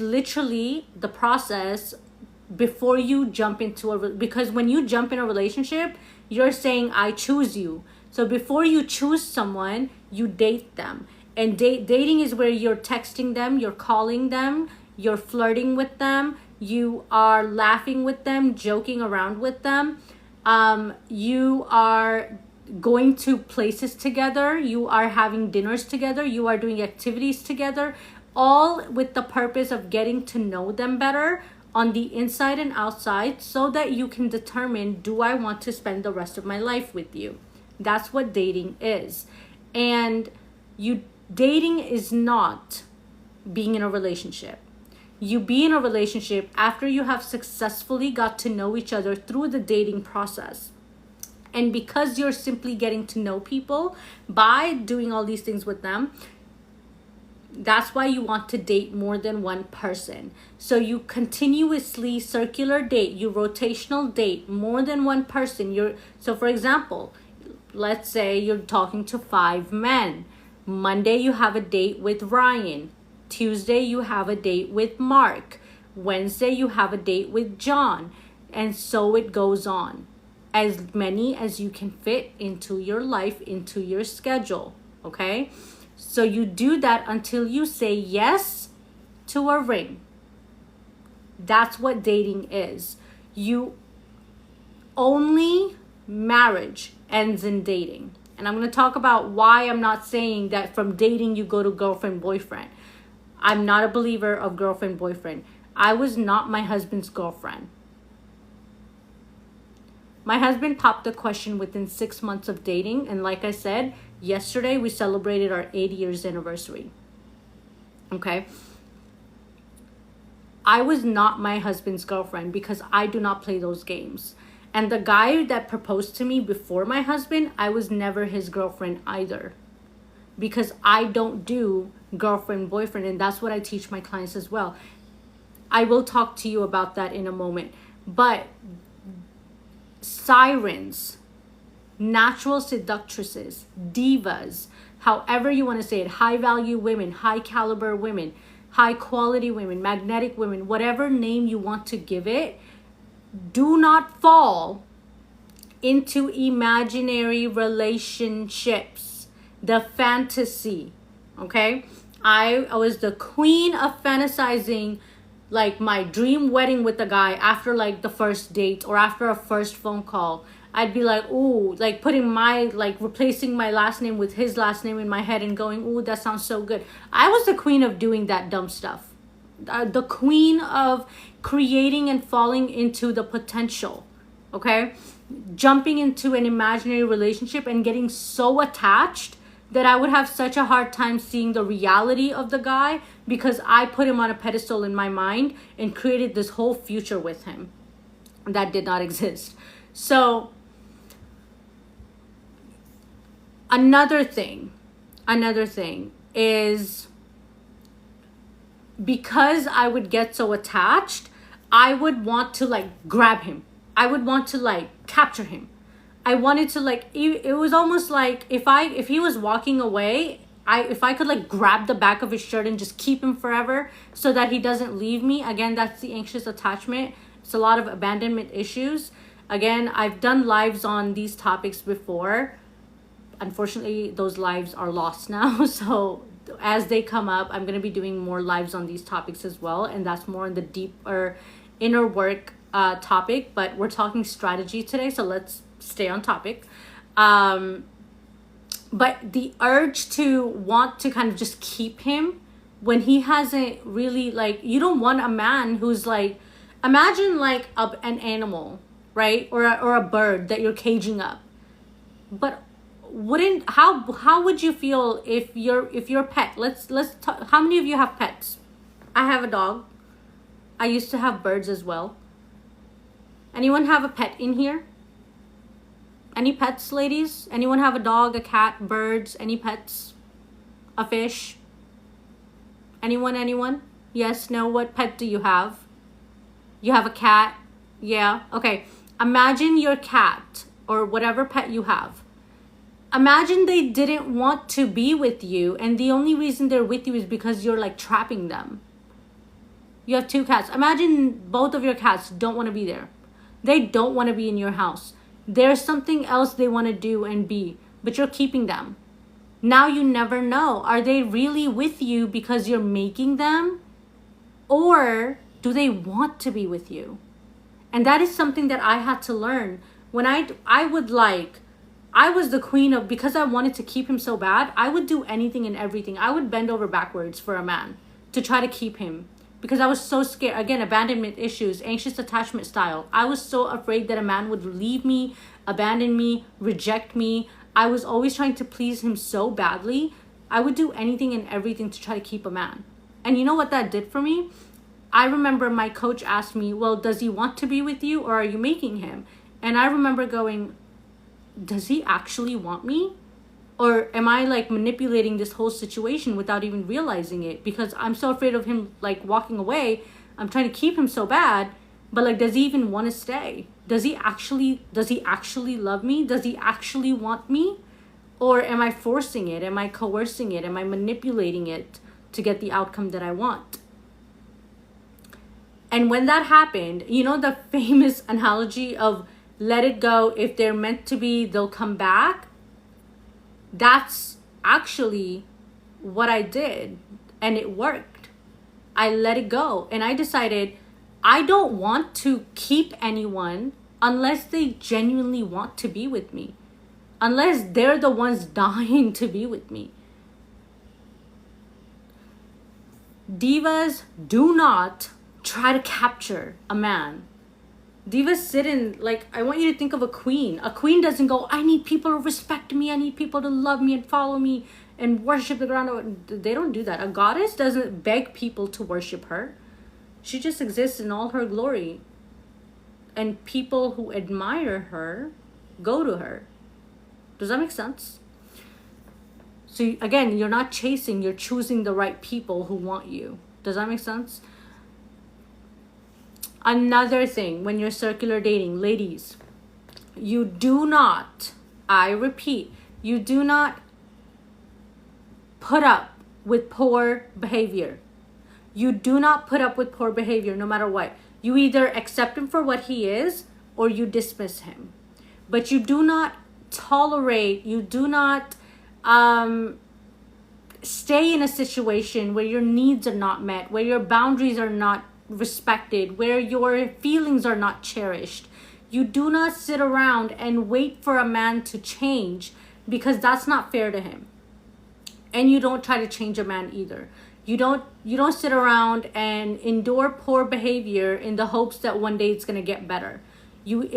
literally the process before you jump into because when you jump in a relationship, you're saying, I choose you. So before you choose someone, you date them. And dating is where you're texting them, you're calling them, you're flirting with them, you are laughing with them, joking around with them. You are going to places together, you are having dinners together, you are doing activities together, all with the purpose of getting to know them better on the inside and outside so that you can determine, do I want to spend the rest of my life with you? That's what dating is. And dating is not being in a relationship. You be in a relationship after you have successfully got to know each other through the dating process. And because you're simply getting to know people by doing all these things with them, that's why you want to date more than one person. So you continuously circular date, you rotational date more than one person. So for example, let's say you're talking to 5 men. Monday you have a date with Ryan. Tuesday you have a date with Mark. Wednesday you have a date with John. And so it goes on. As many as you can fit into your life, into your schedule. Okay? So you do that until you say yes to a ring. That's what dating is. Only marriage ends in dating. And I'm going to talk about why I'm not saying that from dating you go to girlfriend, boyfriend. I'm not a believer of girlfriend, boyfriend. I was not my husband's girlfriend. My husband popped the question within 6 months of dating. And like I said, yesterday we celebrated our 8 years anniversary. Okay. I was not my husband's girlfriend because I do not play those games. And the guy that proposed to me before my husband, I was never his girlfriend either. Because I don't do girlfriend, boyfriend. And that's what I teach my clients as well. I will talk to you about that in a moment. But sirens, natural seductresses, divas, however you want to say it, high value women, high caliber women, high quality women, magnetic women, whatever name you want to give it, do not fall into imaginary relationships, the fantasy. Okay, I was the queen of fantasizing like my dream wedding with the guy after like the first date or after a first phone call. I'd be like, ooh, like putting replacing my last name with his last name in my head and going, ooh, that sounds so good. I was the queen of doing that dumb stuff. The queen of creating and falling into the potential. Okay? Jumping into an imaginary relationship and getting so attached that I would have such a hard time seeing the reality of the guy because I put him on a pedestal in my mind and created this whole future with him that did not exist. So another thing is, because I would get so attached, I would want to like grab him. I would want to like capture him. I wanted to like, it was almost like if he was walking away, if I could like grab the back of his shirt and just keep him forever so that he doesn't leave me. Again, that's the anxious attachment. It's a lot of abandonment issues. Again, I've done lives on these topics before. Unfortunately, those lives are lost now. So as they come up, I'm going to be doing more lives on these topics as well. And that's more in the deeper inner work topic. But we're talking strategy today. So let's stay on topic. But the urge to want to kind of just keep him when he hasn't really, like, you don't want a man who's like, imagine like an animal, right? Or a bird that you're caging up. But how would you feel if your pet, let's talk, how many of you have pets? I have a dog. I used to have birds as well. Anyone have a pet in here? Any pets, ladies? Anyone have a dog, a cat, birds, any pets? A fish? Anyone? Yes, no, what pet do you have? You have a cat? Yeah, okay. Imagine your cat or whatever pet you have. Imagine they didn't want to be with you and the only reason they're with you is because you're like trapping them. You have 2 cats. Imagine both of your cats don't want to be there. They don't want to be in your house. There's something else they want to do and be, but you're keeping them. Now you never know. Are they really with you because you're making them? Or do they want to be with you? And that is something that I had to learn. When I was the queen of, because I wanted to keep him so bad, I would do anything and everything. I would bend over backwards for a man to try to keep him because I was so scared. Again, abandonment issues, anxious attachment style. I was so afraid that a man would leave me, abandon me, reject me. I was always trying to please him so badly. I would do anything and everything to try to keep a man. And you know what that did for me? I remember my coach asked me, well, does he want to be with you or are you making him? And I remember going, does he actually want me? Or am I like manipulating this whole situation without even realizing it? Because I'm so afraid of him like walking away. I'm trying to keep him so bad. But like, does he even want to stay? Does he actually love me? Does he actually want me? Or am I forcing it? Am I coercing it? Am I manipulating it to get the outcome that I want? And when that happened, you know the famous analogy of let it go. If they're meant to be, they'll come back. That's actually what I did. And it worked. I let it go. And I decided I don't want to keep anyone unless they genuinely want to be with me. Unless they're the ones dying to be with me. Divas, do not try to capture a man. Divas sit in, like, I want you to think of a queen. A queen doesn't go, I need people to respect me. I need people to love me and follow me and worship the ground. They don't do that. A goddess doesn't beg people to worship her. She just exists in all her glory. And people who admire her go to her. Does that make sense? So again, you're not chasing, you're choosing the right people who want you. Does that make sense? Another thing, when you're circular dating, ladies, you do not, I repeat, you do not put up with poor behavior. You do not put up with poor behavior no matter what. You either accept him for what he is or you dismiss him. But you do not tolerate, you do not stay in a situation where your needs are not met, where your boundaries are not respected, where your feelings are not cherished. You do not sit around and wait for a man to change, because that's not fair to him. And you don't try to change a man either. You don't sit around and endure poor behavior in the hopes that one day it's going to get better. You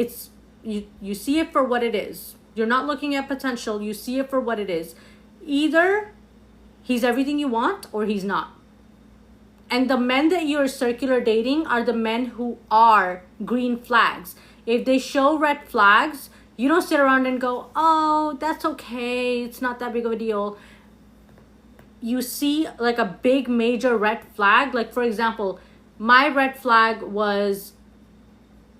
see it for what it is. You're not looking at potential. You see it for what it is. Either he's everything you want or he's not. And the men that you're circular dating are the men who are green flags. If they show red flags, you don't sit around and go, oh, that's okay, it's not that big of a deal. You see like a big major red flag. Like, for example, my red flag was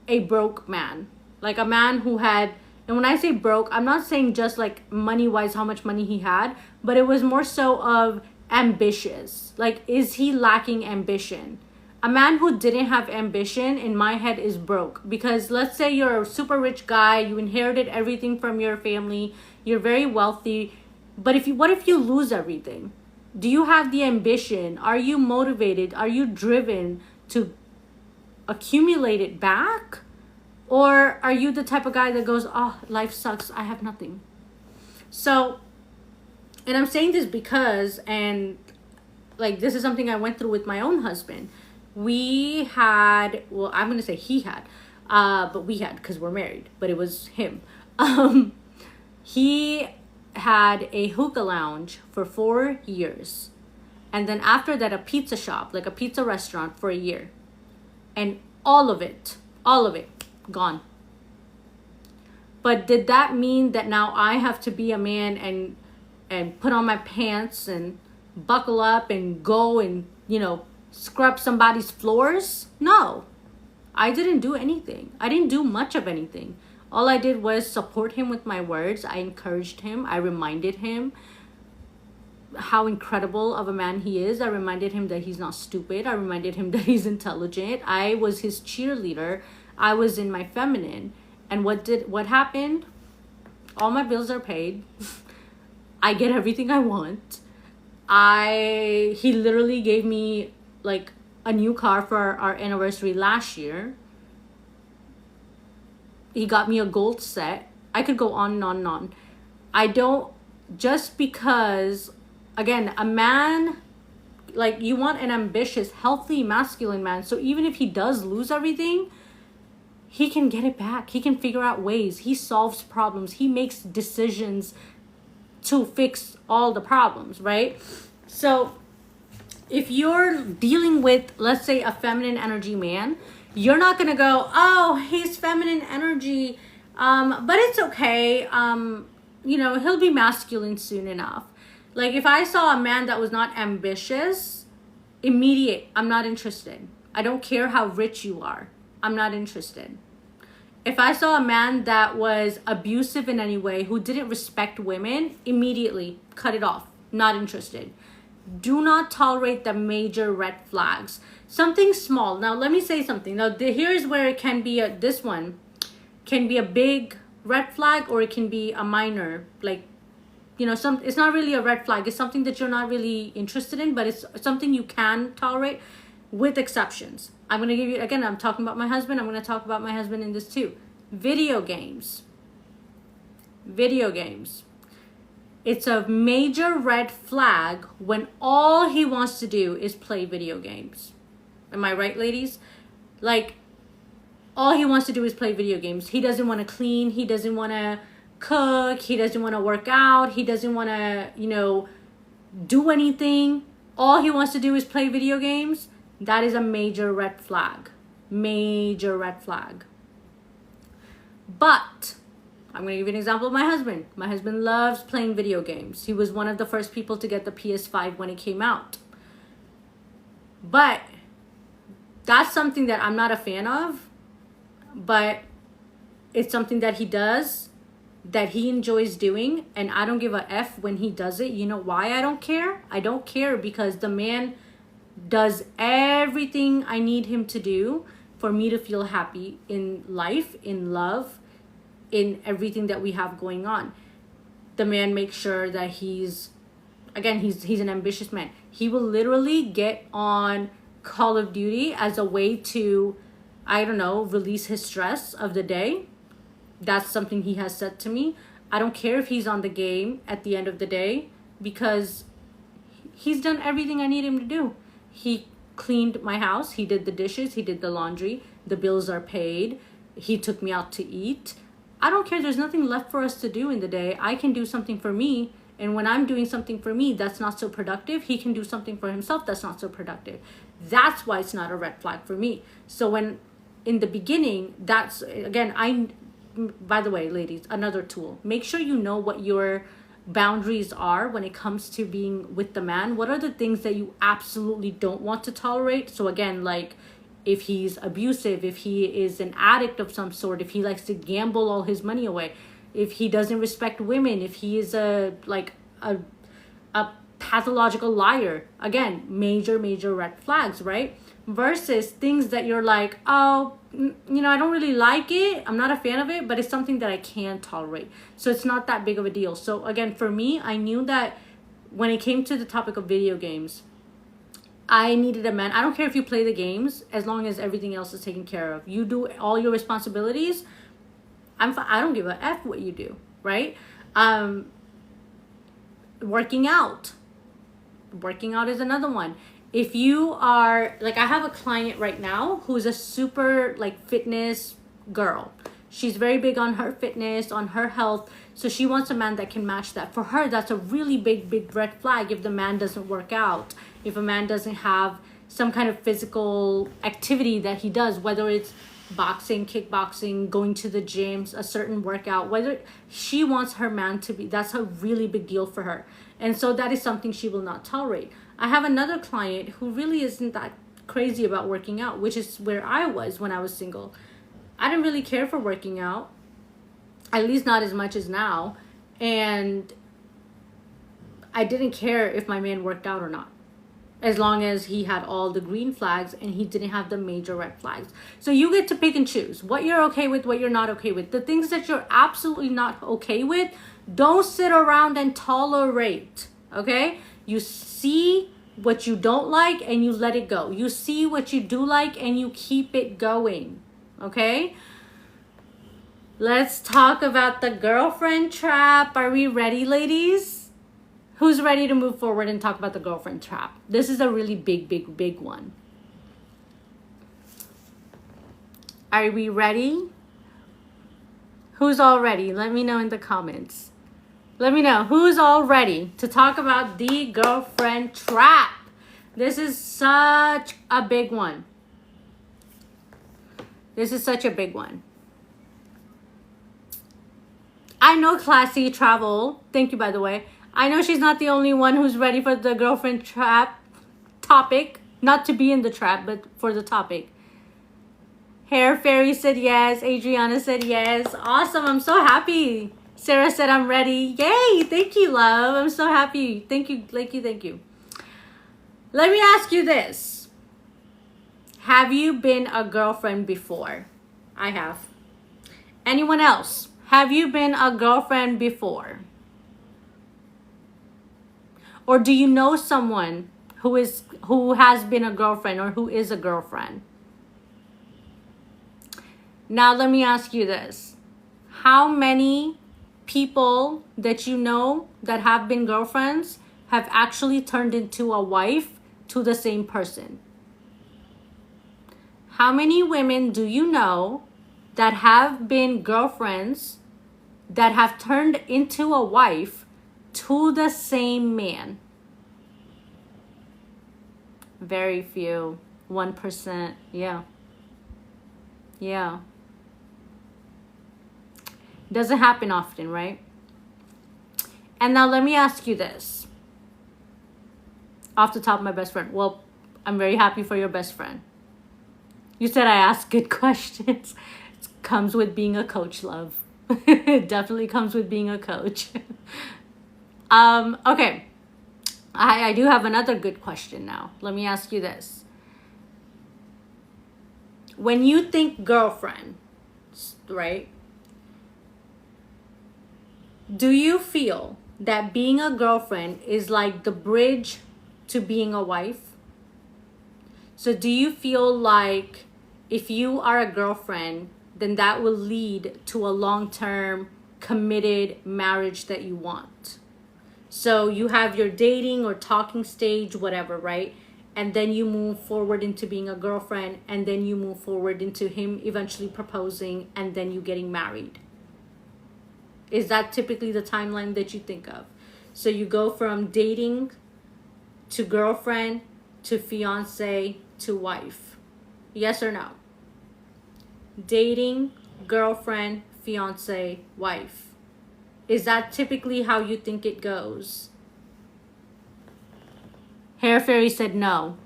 a broke man. Like a man who had, and when I say broke, I'm not saying just like money-wise how much money he had, but it was more so of ambitious. Like, is he lacking ambition? A man who didn't have ambition in my head is broke. Because let's say you're a super rich guy, you inherited everything from your family, you're very wealthy, but what if you lose everything? Do you have the ambition? Are you motivated? Are you driven to accumulate it back? Or are you the type of guy that goes, oh, life sucks, I have nothing? So, and I'm saying this because, and like, this is something I went through with my own husband. We had, well, I'm going to say he had, but we had, because we're married, but it was him. He had a hookah lounge for 4 years. And then after that, a pizza shop, like a pizza restaurant, for a year. And all of it, gone. But did that mean that now I have to be a man and put on my pants and buckle up and go and, scrub somebody's floors? No, I didn't do anything. I didn't do much of anything. All I did was support him with my words. I encouraged him. I reminded him how incredible of a man he is. I reminded him that he's not stupid. I reminded him that he's intelligent. I was his cheerleader. I was in my feminine. And what happened? All my bills are paid. I get everything I want. He literally gave me like a new car for our anniversary last year. He got me a gold set. I could go on and on and on. I don't, just because, again, a man, like, you want an ambitious, healthy, masculine man. So even if he does lose everything, he can get it back. He can figure out ways. He solves problems. He makes decisions to fix all the problems, right? So if you're dealing with, let's say, a feminine energy man, you're not going to go, oh, he's feminine energy, but it's okay. He'll be masculine soon enough. Like, if I saw a man that was not ambitious, immediate, I'm not interested. I don't care how rich you are. I'm not interested. If I saw a man that was abusive in any way, who didn't respect women, immediately cut it off. Not interested. Do not tolerate the major red flags. Something small. Now, let me say something. Now, here's where it can be this one can be a big red flag, or it can be a minor, like, it's not really a red flag. It's something that you're not really interested in, but it's something you can tolerate, with exceptions. I'm going to give you, again, I'm talking about my husband. I'm going to talk about my husband in this too. Video games. It's a major red flag when all he wants to do is play video games. Am I right, ladies? Like, all he wants to do is play video games. He doesn't want to clean. He doesn't want to cook. He doesn't want to work out. He doesn't want to, do anything. All he wants to do is play video games. That is a major red flag. Major red flag. But I'm going to give you an example of my husband. My husband loves playing video games. He was one of the first people to get the PS5 when it came out. But that's something that I'm not a fan of. But it's something that he does, that he enjoys doing, and I don't give a F when he does it. You know why I don't care? I don't care because the man does everything I need him to do for me to feel happy in life, in love, in everything that we have going on. The man makes sure that he's an ambitious man. He will literally get on Call of Duty as a way to, release his stress of the day. That's something he has said to me. I don't care if he's on the game at the end of the day because he's done everything I need him to do. He cleaned my house. He did the dishes. He did the laundry. The bills are paid. He took me out to eat. I don't care. There's nothing left for us to do in the day. I can do something for me. And when I'm doing something for me that's not so productive, he can do something for himself that's not so productive. That's why it's not a red flag for me. So when in the beginning, by the way, ladies, another tool. Make sure you know what your boundaries are when it comes to being with the man. What are the things that you absolutely don't want to tolerate? So again, like if he's abusive, if he is an addict of some sort, if he likes to gamble all his money away, if he doesn't respect women, if he is a pathological liar. Again, major red flags, right? Versus things that you're like, oh, I don't really like it. I'm not a fan of it, but it's something that I can tolerate. So it's not that big of a deal. So again, for me, I knew that when it came to the topic of video games, I needed a man. I don't care if you play the games, as long as everything else is taken care of. You do all your responsibilities. I don't give a F what you do, right? Working out is another one. If you are like, I have a client right now who's a super fitness girl. She's very big on her fitness, on her health. So she wants a man that can match that. For her, that's a really big red flag if the man doesn't work out, if a man doesn't have some kind of physical activity that he does, whether it's boxing, kickboxing, going to the gyms, a certain workout, whether she wants her man to be, that's a really big deal for her. And so that is something she will not tolerate. I have another client who really isn't that crazy about working out, which is where I was when I was single. I didn't really care for working out, at least not as much as now. And I didn't care if my man worked out or not, as long as he had all the green flags and he didn't have the major red flags. So you get to pick and choose what you're okay with, what you're not okay with. The things that you're absolutely not okay with, don't sit around and tolerate, okay? You see what you don't like and you let it go. You see what you do like and you keep it going, okay? Let's talk about the girlfriend trap. Are we ready, ladies? Who's ready to move forward and talk about the girlfriend trap? This is a really big one. Are we ready? Who's all ready? Let me know in the comments. Let me know who's all ready to talk about the girlfriend trap. This is such a big one. This is such a big one. I know Classy Travel. Thank you, by the way. I know she's not the only one who's ready for the girlfriend trap topic. Not to be in the trap, but for the topic. Hair Fairy said yes. Adriana said yes. Awesome. I'm so happy. Sarah said I'm ready. Yay. Thank you, love. I'm so happy. Thank you. Thank you. Let me ask you this. Have you been a girlfriend before? I have. Anyone else? Have you been a girlfriend before? Or do you know someone who has been a girlfriend or who is a girlfriend? Now let me ask you this. How many people that you know that have been girlfriends have actually turned into a wife to the same person? How many women do you know that have been girlfriends that have turned into a wife to the same man? Very few. 1%. Yeah. Yeah. Doesn't happen often, right? And now let me ask you this. Off the top of my best friend. Well, I'm very happy for your best friend. You said I ask good questions. It comes with being a coach, love. It definitely comes with being a coach. Okay. I do have another good question now. Let me ask you this. When you think girlfriend, right? Do you feel that being a girlfriend is like the bridge to being a wife? So do you feel like if you are a girlfriend, then that will lead to a long-term committed marriage that you want? So you have your dating or talking stage, whatever, right? And then you move forward into being a girlfriend, and then you move forward into him eventually proposing, and then you getting married. Is that typically the timeline that you think of? So you go from dating to girlfriend to fiance to wife. Yes or no? Dating, girlfriend, fiance, wife. Is that typically how you think it goes? Hair Fairy said no.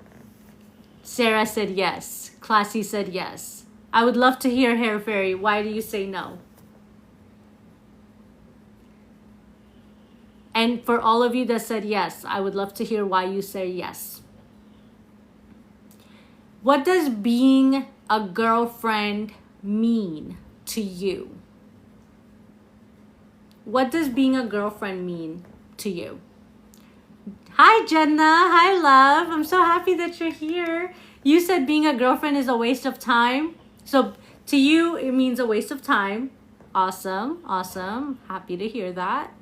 Sarah said yes. Classy said yes. I would love to hear, Hair Fairy, why do you say no? And for all of you that said yes, I would love to hear why you say yes. What does being a girlfriend mean to you? What does being a girlfriend mean to you? Hi, Jenna. Hi, love. I'm so happy that you're here. You said being a girlfriend is a waste of time. So to you, it means a waste of time. Awesome. Awesome. Happy to hear that.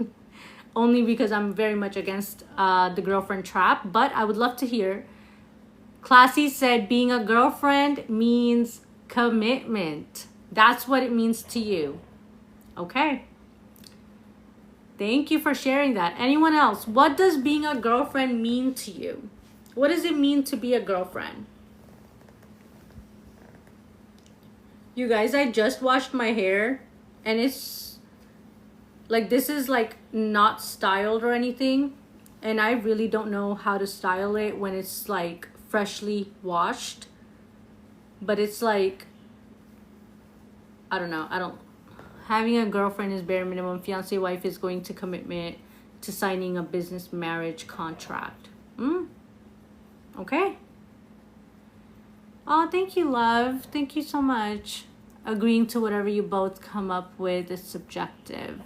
Only because I'm very much against the girlfriend trap. But I would love to hear. Classy said being a girlfriend means commitment. That's what it means to you. Okay. Thank you for sharing that. Anyone else? What does being a girlfriend mean to you? What does it mean to be a girlfriend? You guys, I just washed my hair and it's like, this is like not styled or anything. And I really don't know how to style it when it's like freshly washed. But it's like, I don't know. Having a girlfriend is bare minimum. Fiance, wife is going to commitment to signing a business marriage contract. Okay. Oh, thank you, love. Thank you so much. Agreeing to whatever you both come up with is subjective.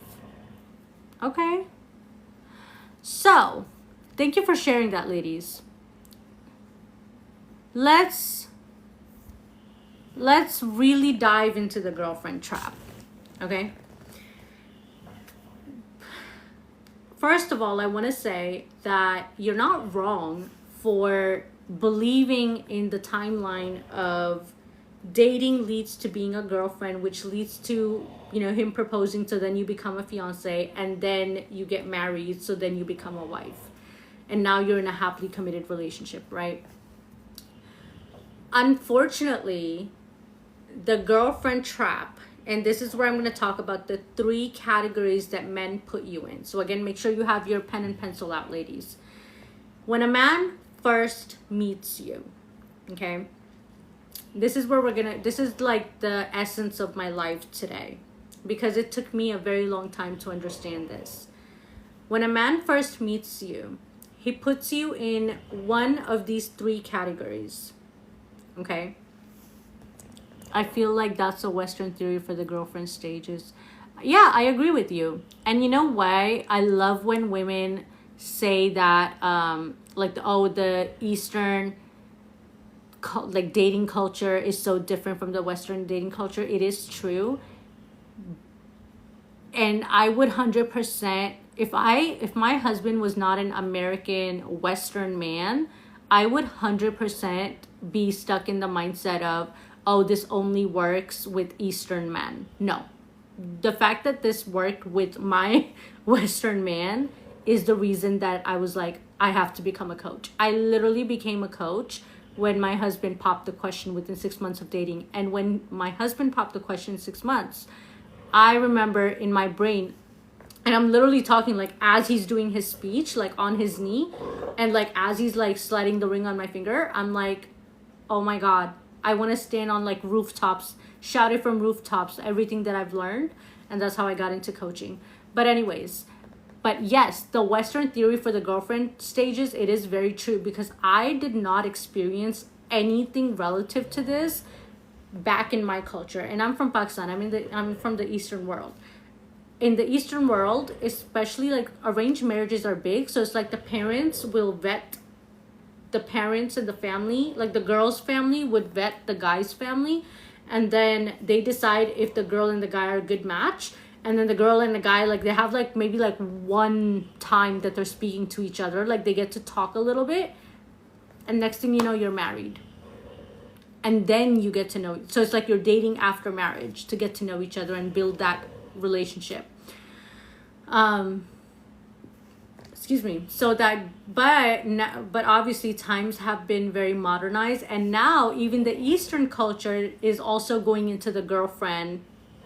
Okay. So, thank you for sharing that, ladies. Let's really dive into the girlfriend trap. Okay. First of all, I want to say that you're not wrong for believing in the timeline of dating leads to being a girlfriend, which leads to, you know, him proposing, so then you become a fiance, and then you get married, so then you become a wife. And now you're in a happily committed relationship, right? Unfortunately, the girlfriend trap, and this is where I'm going to talk about the 3 categories that men put you in. So again, make sure you have your pen and pencil out, ladies. When a man first meets you, okay, this is where this is like the essence of my life today, because it took me a very long time to understand this. When a man first meets you, he puts you in one of these 3 categories, okay? I feel like that's a Western theory for the girlfriend stages. Yeah, I agree with you. And you know why? I love when women say that, like, the Eastern, like, dating culture is so different from the Western dating culture. It is true. And I would 100%, if my husband was not an American Western man, I would 100% be stuck in the mindset of, oh, this only works with Eastern men. No. The fact that this worked with my Western man is the reason that I was like, I have to become a coach. I literally became a coach when my husband popped the question within 6 months of dating. And when my husband popped the question in 6 months, I remember in my brain, and I'm literally talking like as he's doing his speech, like on his knee, and like as he's like sliding the ring on my finger, I'm like, oh my God, I want to stand on like rooftops, shout it from rooftops, everything that I've learned. And that's how I got into coaching. But anyways, but yes, the Western theory for the girlfriend stages, it is very true, because I did not experience anything relative to this back in my culture. And I'm from Pakistan. I'm from the Eastern world. In the Eastern world, especially like arranged marriages are big. So it's like the parents will vet the parents and the family, like the girl's family would vet the guy's family, and then they decide if the girl and the guy are a good match. And then the girl and the guy, like they have like maybe like one time that they're speaking to each other, like they get to talk a little bit, and next thing you know, you're married. And then you get to know, so it's like you're dating after marriage to get to know each other and build that relationship. Excuse me. So that, but obviously times have been very modernized, and now even the Eastern culture is also going into the girlfriend.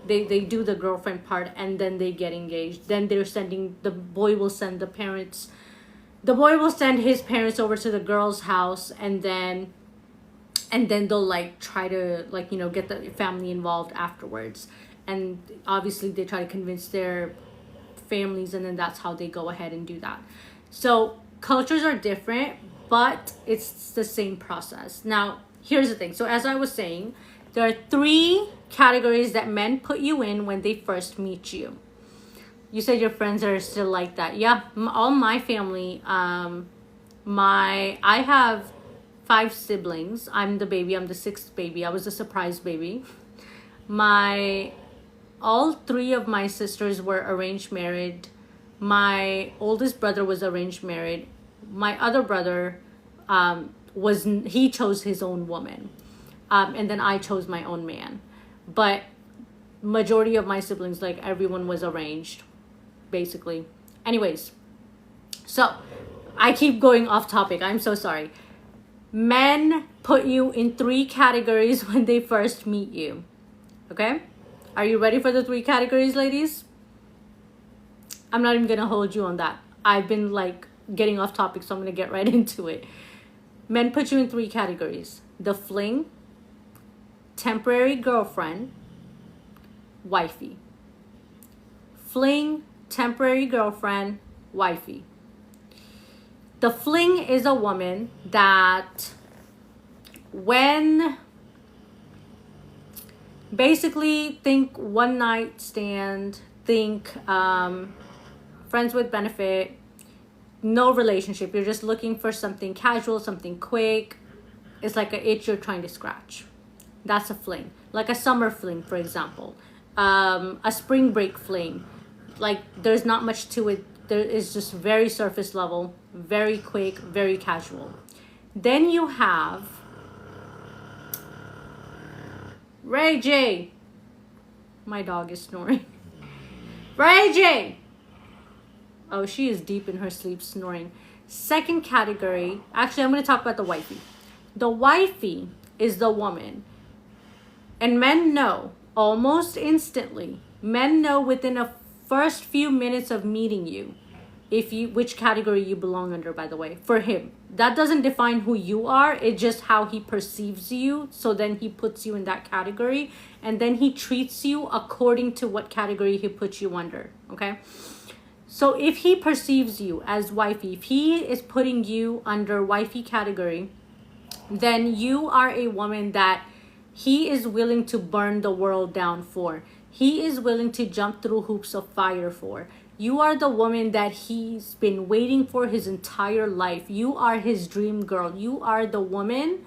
They do the girlfriend part, and then they get engaged. Then they're sending, the boy will send his parents over to the girl's house, and then they'll like try to like, you know, get the family involved afterwards. And obviously they try to convince their families, and then that's how they go ahead and do that. So cultures are different, but it's the same process. Now, here's the thing. So as I was saying, there are 3 categories that men put you in when they first meet you. You said your friends are still like that. Yeah, all my family, I have 5 siblings. I'm the baby. I'm the 6th baby. I was a surprise baby. All 3 of my sisters were arranged married. My oldest brother was arranged married. My other brother he chose his own woman. And then I chose my own man. But majority of my siblings, like everyone was arranged, basically. Anyways, so I keep going off topic. I'm so sorry. Men put you in 3 categories when they first meet you. Okay? Are you ready for the 3 categories, ladies? I'm not even going to hold you on that. I've been like getting off topic, so I'm going to get right into it. Men put you in 3 categories. The fling, temporary girlfriend, wifey. Fling, temporary girlfriend, wifey. The fling is a woman that when basically think one night stand, think friends with benefit, no relationship. You're just looking for something casual, something quick. It's like an itch you're trying to scratch. That's a fling. Like a summer fling, for example. A spring break fling. Like there's not much to it. There is just very surface level, very quick, very casual. Then you have Ray J. My dog is snoring. Ray J. Oh, she is deep in her sleep snoring. Second category. Actually, I'm going to talk about the wifey. The wifey is the woman. And men know almost instantly. Men know within the first few minutes of meeting you which category you belong under, by the way, for him. That doesn't define who you are. It's just how he perceives you. So then he puts you in that category, and then he treats you according to what category he puts you under. Okay? So if he perceives you as wifey, if he is putting you under wifey category, then you are a woman that he is willing to burn the world down for. He is willing to jump through hoops of fire for. You are the woman that he's been waiting for his entire life. You are his dream girl. You are the woman.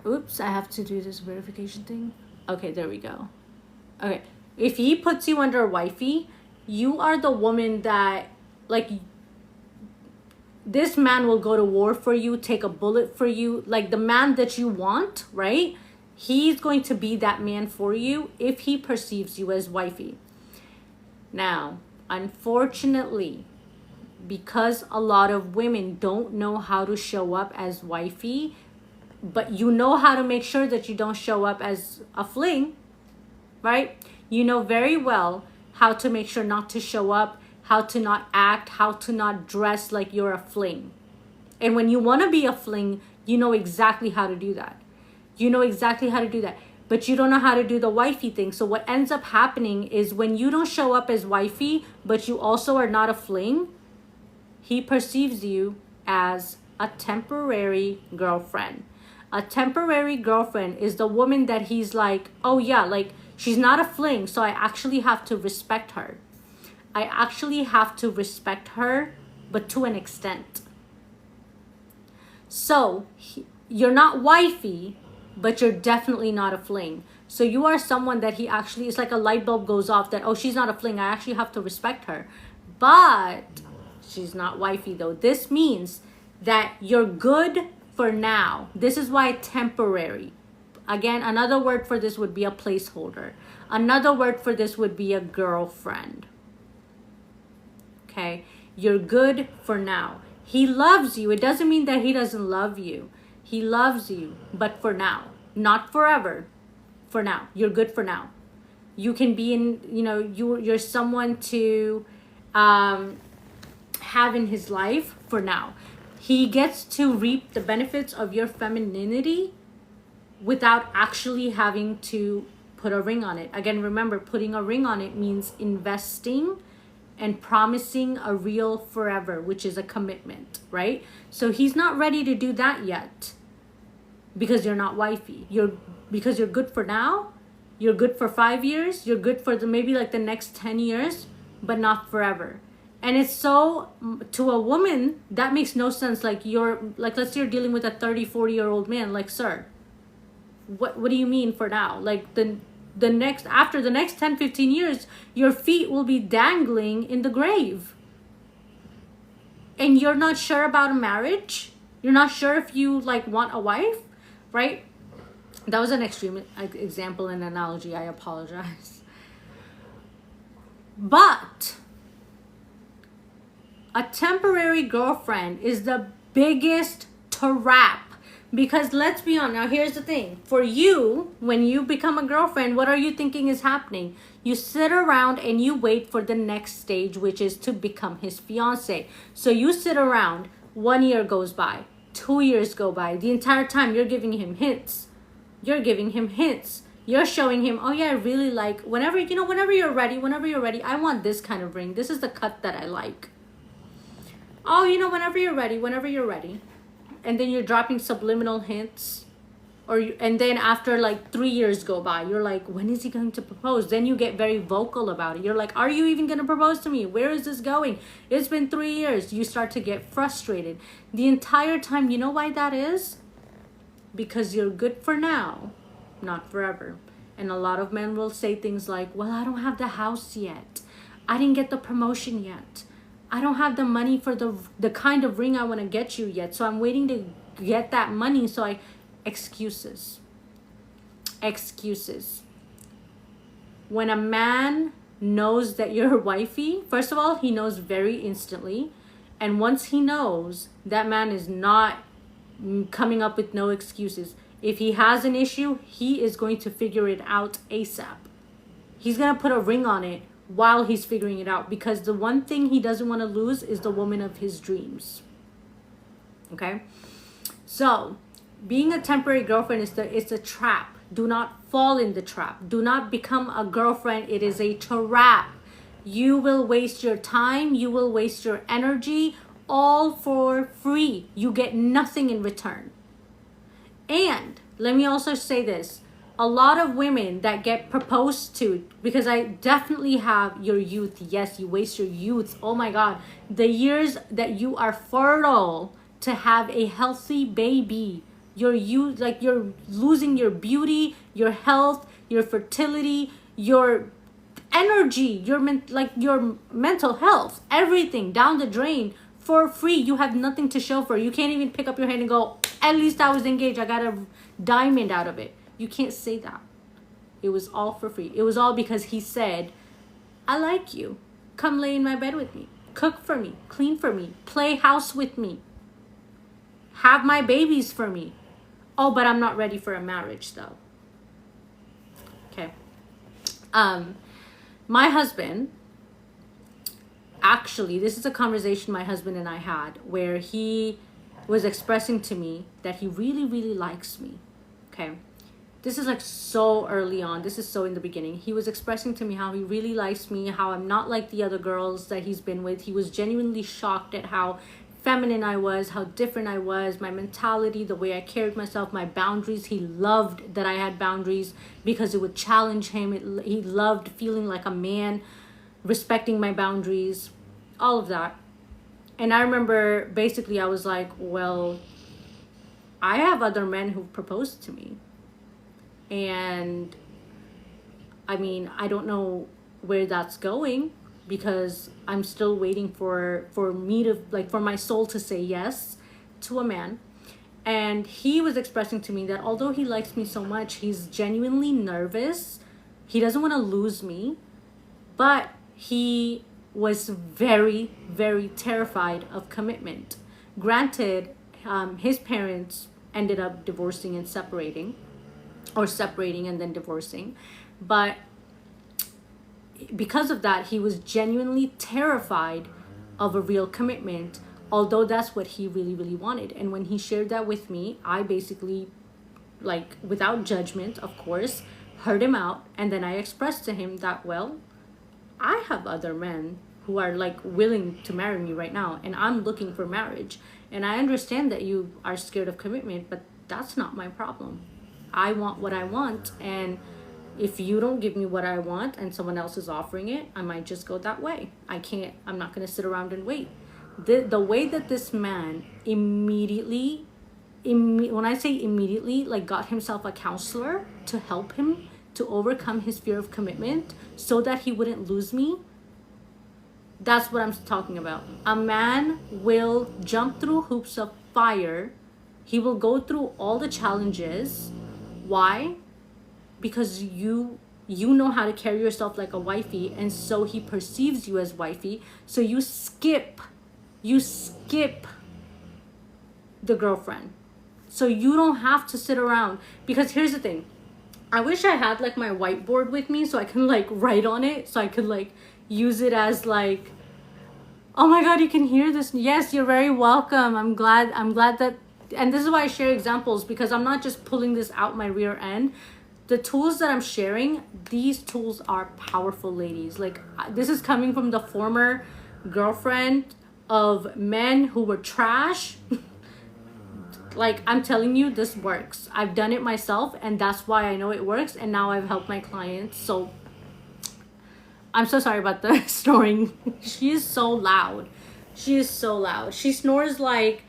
Oops, I have to do this verification thing. Okay, there we go. Okay, if he puts you under wifey, you are the woman that, like, this man will go to war for you, take a bullet for you. Like the man that you want, right? He's going to be that man for you if he perceives you as wifey. Now, unfortunately, because a lot of women don't know how to show up as wifey, but you know how to make sure that you don't show up as a fling, right? You know very well how to make sure not to show up, how to not act, how to not dress like you're a fling. And when you want to be a fling, you know exactly how to do that. You know exactly how to do that. But you don't know how to do the wifey thing. So what ends up happening is when you don't show up as wifey, but you also are not a fling, he perceives you as a temporary girlfriend. A temporary girlfriend is the woman that he's like, oh yeah, like she's not a fling, so I actually have to respect her. I actually have to respect her, but to an extent. So you're not wifey, but you're definitely not a fling. So you are someone that he actually, it's like a light bulb goes off that, oh, she's not a fling, I actually have to respect her. But she's not wifey though. This means that you're good for now. This is why temporary. Again, another word for this would be a placeholder. Another word for this would be a girlfriend. Okay, you're good for now. He loves you. It doesn't mean that he doesn't love you. He loves you, but for now, not forever. For now, you're good for now. You can be in, you're someone to have in his life for now. He gets to reap the benefits of your femininity without actually having to put a ring on it. Again, remember, putting a ring on it means investing and promising a real forever, which is a commitment, right? So he's not ready to do that yet because you're not wifey. Because you're good for now. You're good for 5 years. You're good for maybe like the next 10 years, but not forever. And it's so, to a woman, that makes no sense. Like let's say you're dealing with a 30, 40-year-old man. Like, sir, what do you mean for now? Like after the next 10, 15 years, your feet will be dangling in the grave. And you're not sure about a marriage? You're not sure if you want a wife, right? That was an extreme example and analogy. I apologize. But a temporary girlfriend is the biggest trap. Because let's be honest, now here's the thing. For you, when you become a girlfriend, what are you thinking is happening? You sit around and you wait for the next stage, which is to become his fiance. So you sit around, 1 year goes by, 2 years go by. The entire time you're giving him hints. You're giving him hints. You're showing him, oh yeah, I really like, whenever you're ready, I want this kind of ring. This is the cut that I like. Oh, whenever you're ready. And then you're dropping subliminal hints, and then after 3 years go by, you're like, when is he going to propose? Then you get very vocal about it. You're like, are you even going to propose to me? Where is this going? It's been 3 years. You start to get frustrated. The entire time, you know why that is? Because you're good for now, not forever. And a lot of men will say things like, well, I don't have the house yet. I didn't get the promotion yet. I don't have the money for the kind of ring I want to get you yet. So I'm waiting to get that money. So excuses. When a man knows that you're wifey, first of all, he knows very instantly. And once he knows, that man is not coming up with no excuses. If he has an issue, he is going to figure it out ASAP. He's going to put a ring on it while he's figuring it out, because the one thing he doesn't want to lose is the woman of his dreams. Okay? So, being a temporary girlfriend it's a trap. Do not fall in the trap. Do not become a girlfriend. It is a trap. You will waste your time. You will waste your energy, all for free. You get nothing in return. And let me also say this. A lot of women that get proposed to, because I definitely have your youth. Yes, you waste your youth. Oh my God. The years that you are fertile to have a healthy baby. You're losing your beauty, your health, your fertility, your energy, your mental health, everything down the drain for free. You have nothing to show for it. You can't even pick up your hand and go, at least I was engaged. I got a diamond out of it. You can't say that. It was all for free. It was all because he said, I like you. Come lay in my bed with me. Cook for me. Clean for me. Play house with me. Have my babies for me. Oh, but I'm not ready for a marriage though. Okay. My husband, actually, this is a conversation my husband and I had where he was expressing to me that he really, really likes me. Okay. This is like so early on. This is so in the beginning. He was expressing to me how he really likes me, how I'm not like the other girls that he's been with. He was genuinely shocked at how feminine I was, how different I was, my mentality, the way I carried myself, my boundaries. He loved that I had boundaries because it would challenge him. He loved feeling like a man, respecting my boundaries, all of that. And I remember basically I was like, well, I have other men who proposed to me. And I mean, I don't know where that's going because I'm still waiting for me to, like, for my soul to say yes to a man. And he was expressing to me that although he likes me so much, he's genuinely nervous. He doesn't want to lose me, but he was very, very terrified of commitment. Granted, his parents ended up divorcing and separating, or separating and then divorcing, but because of that, he was genuinely terrified of a real commitment, although that's what he really, really wanted. And when he shared that with me, I basically, like, without judgment, of course, heard him out. And then I expressed to him that, well, I have other men who are like willing to marry me right now, and I'm looking for marriage. And I understand that you are scared of commitment, but that's not my problem. I want what I want, and if you don't give me what I want and someone else is offering it, I might just go that way. I'm not going to sit around and wait. The way that this man immediately, when I say immediately, like got himself a counselor to help him to overcome his fear of commitment so that he wouldn't lose me, that's what I'm talking about. A man will jump through hoops of fire. He will go through all the challenges. Why? Because you know how to carry yourself like a wifey, and so he perceives you as wifey. So you skip the girlfriend. So you don't have to sit around. Because here's the thing. I wish I had like my whiteboard with me so I can like write on it, so I could like use it as like, oh my God, you can hear this. Yes, you're very welcome. I'm glad that. And this is why I share examples, because I'm not just pulling this out my rear end. The tools that I'm sharing, these tools are powerful, ladies. Like, this is coming from the former girlfriend of men who were trash. Like, I'm telling you, this works. I've done it myself, and that's why I know it works. And now I've helped my clients. So I'm so sorry about the snoring. She is so loud. She is so loud. She snores like,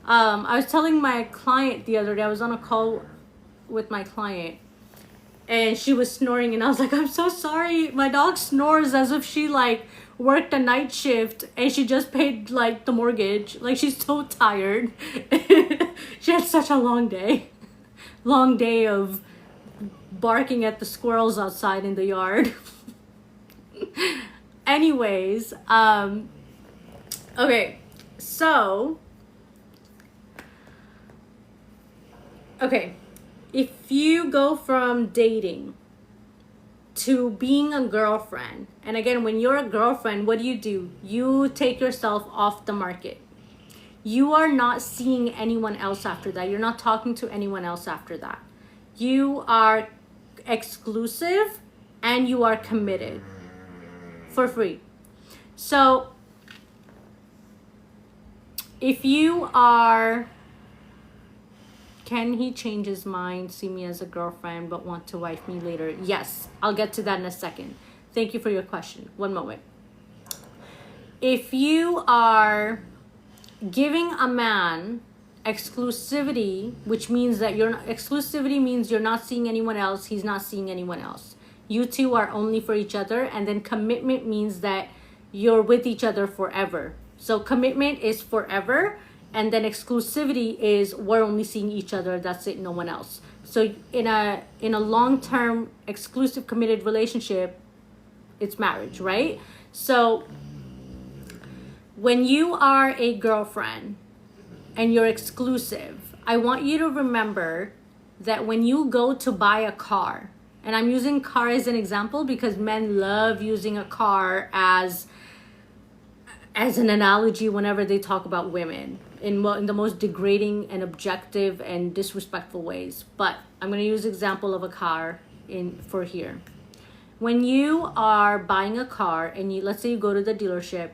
I was telling my client the other day, I was on a call with my client, and she was snoring, and I was like, I'm so sorry. My dog snores as if she like worked a night shift and she just paid like the mortgage. Like, she's so tired. She had such a long day of barking at the squirrels outside in the yard. Anyways, okay, so okay, if you go from dating to being a girlfriend, and again, when you're a girlfriend, what do? You take yourself off the market. You are not seeing anyone else after that. You're not talking to anyone else after that. You are exclusive and you are committed for free. So if you are, can he change his mind, see me as a girlfriend, but want to wife me later? Yes, I'll get to that in a second. Thank you for your question. One moment. If you are giving a man exclusivity, which means that exclusivity means you're not seeing anyone else, he's not seeing anyone else. You two are only for each other, and then commitment means that you're with each other forever. So commitment is forever, and then exclusivity is we're only seeing each other, that's it, no one else. So in a long-term exclusive committed relationship, it's marriage, right? So when you are a girlfriend and you're exclusive, I want you to remember that when you go to buy a car, and I'm using car as an example because men love using a car as an analogy whenever they talk about women in the most degrading and objective and disrespectful ways. But I'm going to use example of a car for here. When you are buying a car and let's say you go to the dealership,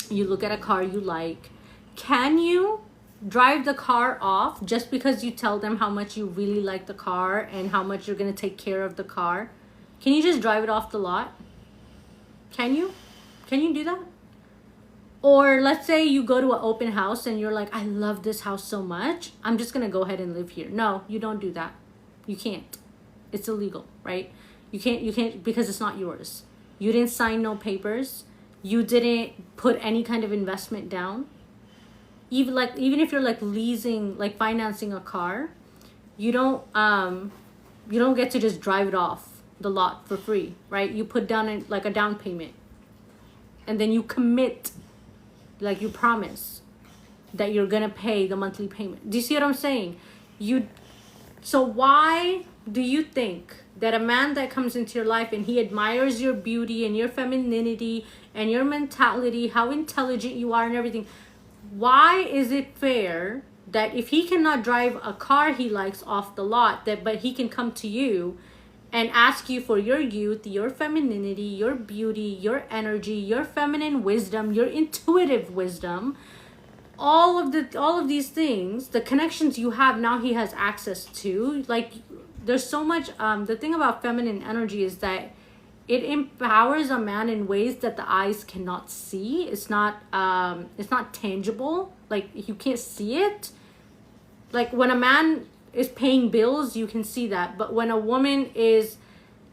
you look at a car you like, can you drive the car off just because you tell them how much you really like the car and how much you're going to take care of the car? Can you just drive it off the lot? Can you do that? Or let's say you go to an open house and you're like, I love this house so much, I'm just going to go ahead and live here. No, you don't do that. You can't. It's illegal, right? You can't because it's not yours. You didn't sign no papers. You didn't put any kind of investment down. Even if you're like leasing, like financing a car, you don't get to just drive it off the lot for free, right? You put down like a down payment, and then you commit, like you promise that you're gonna pay the monthly payment. Do you see what I'm saying? So why do you think that a man that comes into your life and he admires your beauty and your femininity and your mentality, how intelligent you are and everything, why is it fair that if he cannot drive a car he likes off the lot, but he can come to you and ask you for your youth, your femininity, your beauty, your energy, your feminine wisdom, your intuitive wisdom, all of these things, the connections you have now he has access to. Like, there's so much, the thing about feminine energy is that it empowers a man in ways that the eyes cannot see. It's not tangible. Like, you can't see it. Like, when a man is paying bills, you can see that. But when a woman is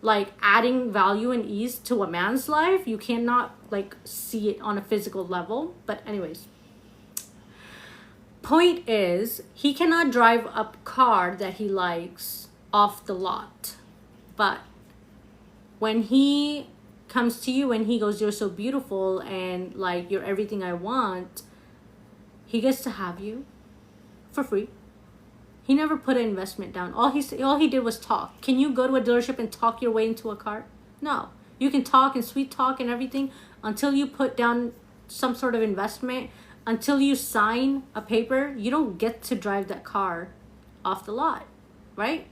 like adding value and ease to a man's life, you cannot like see it on a physical level. But anyways, point is, he cannot drive a car that he likes off the lot. But when he comes to you and he goes, you're so beautiful and like you're everything I want, he gets to have you for free. He never put an investment down. All he did was talk. Can you go to a dealership and talk your way into a car? No. You can talk and sweet talk and everything until you put down some sort of investment, until you sign a paper. You don't get to drive that car off the lot, right?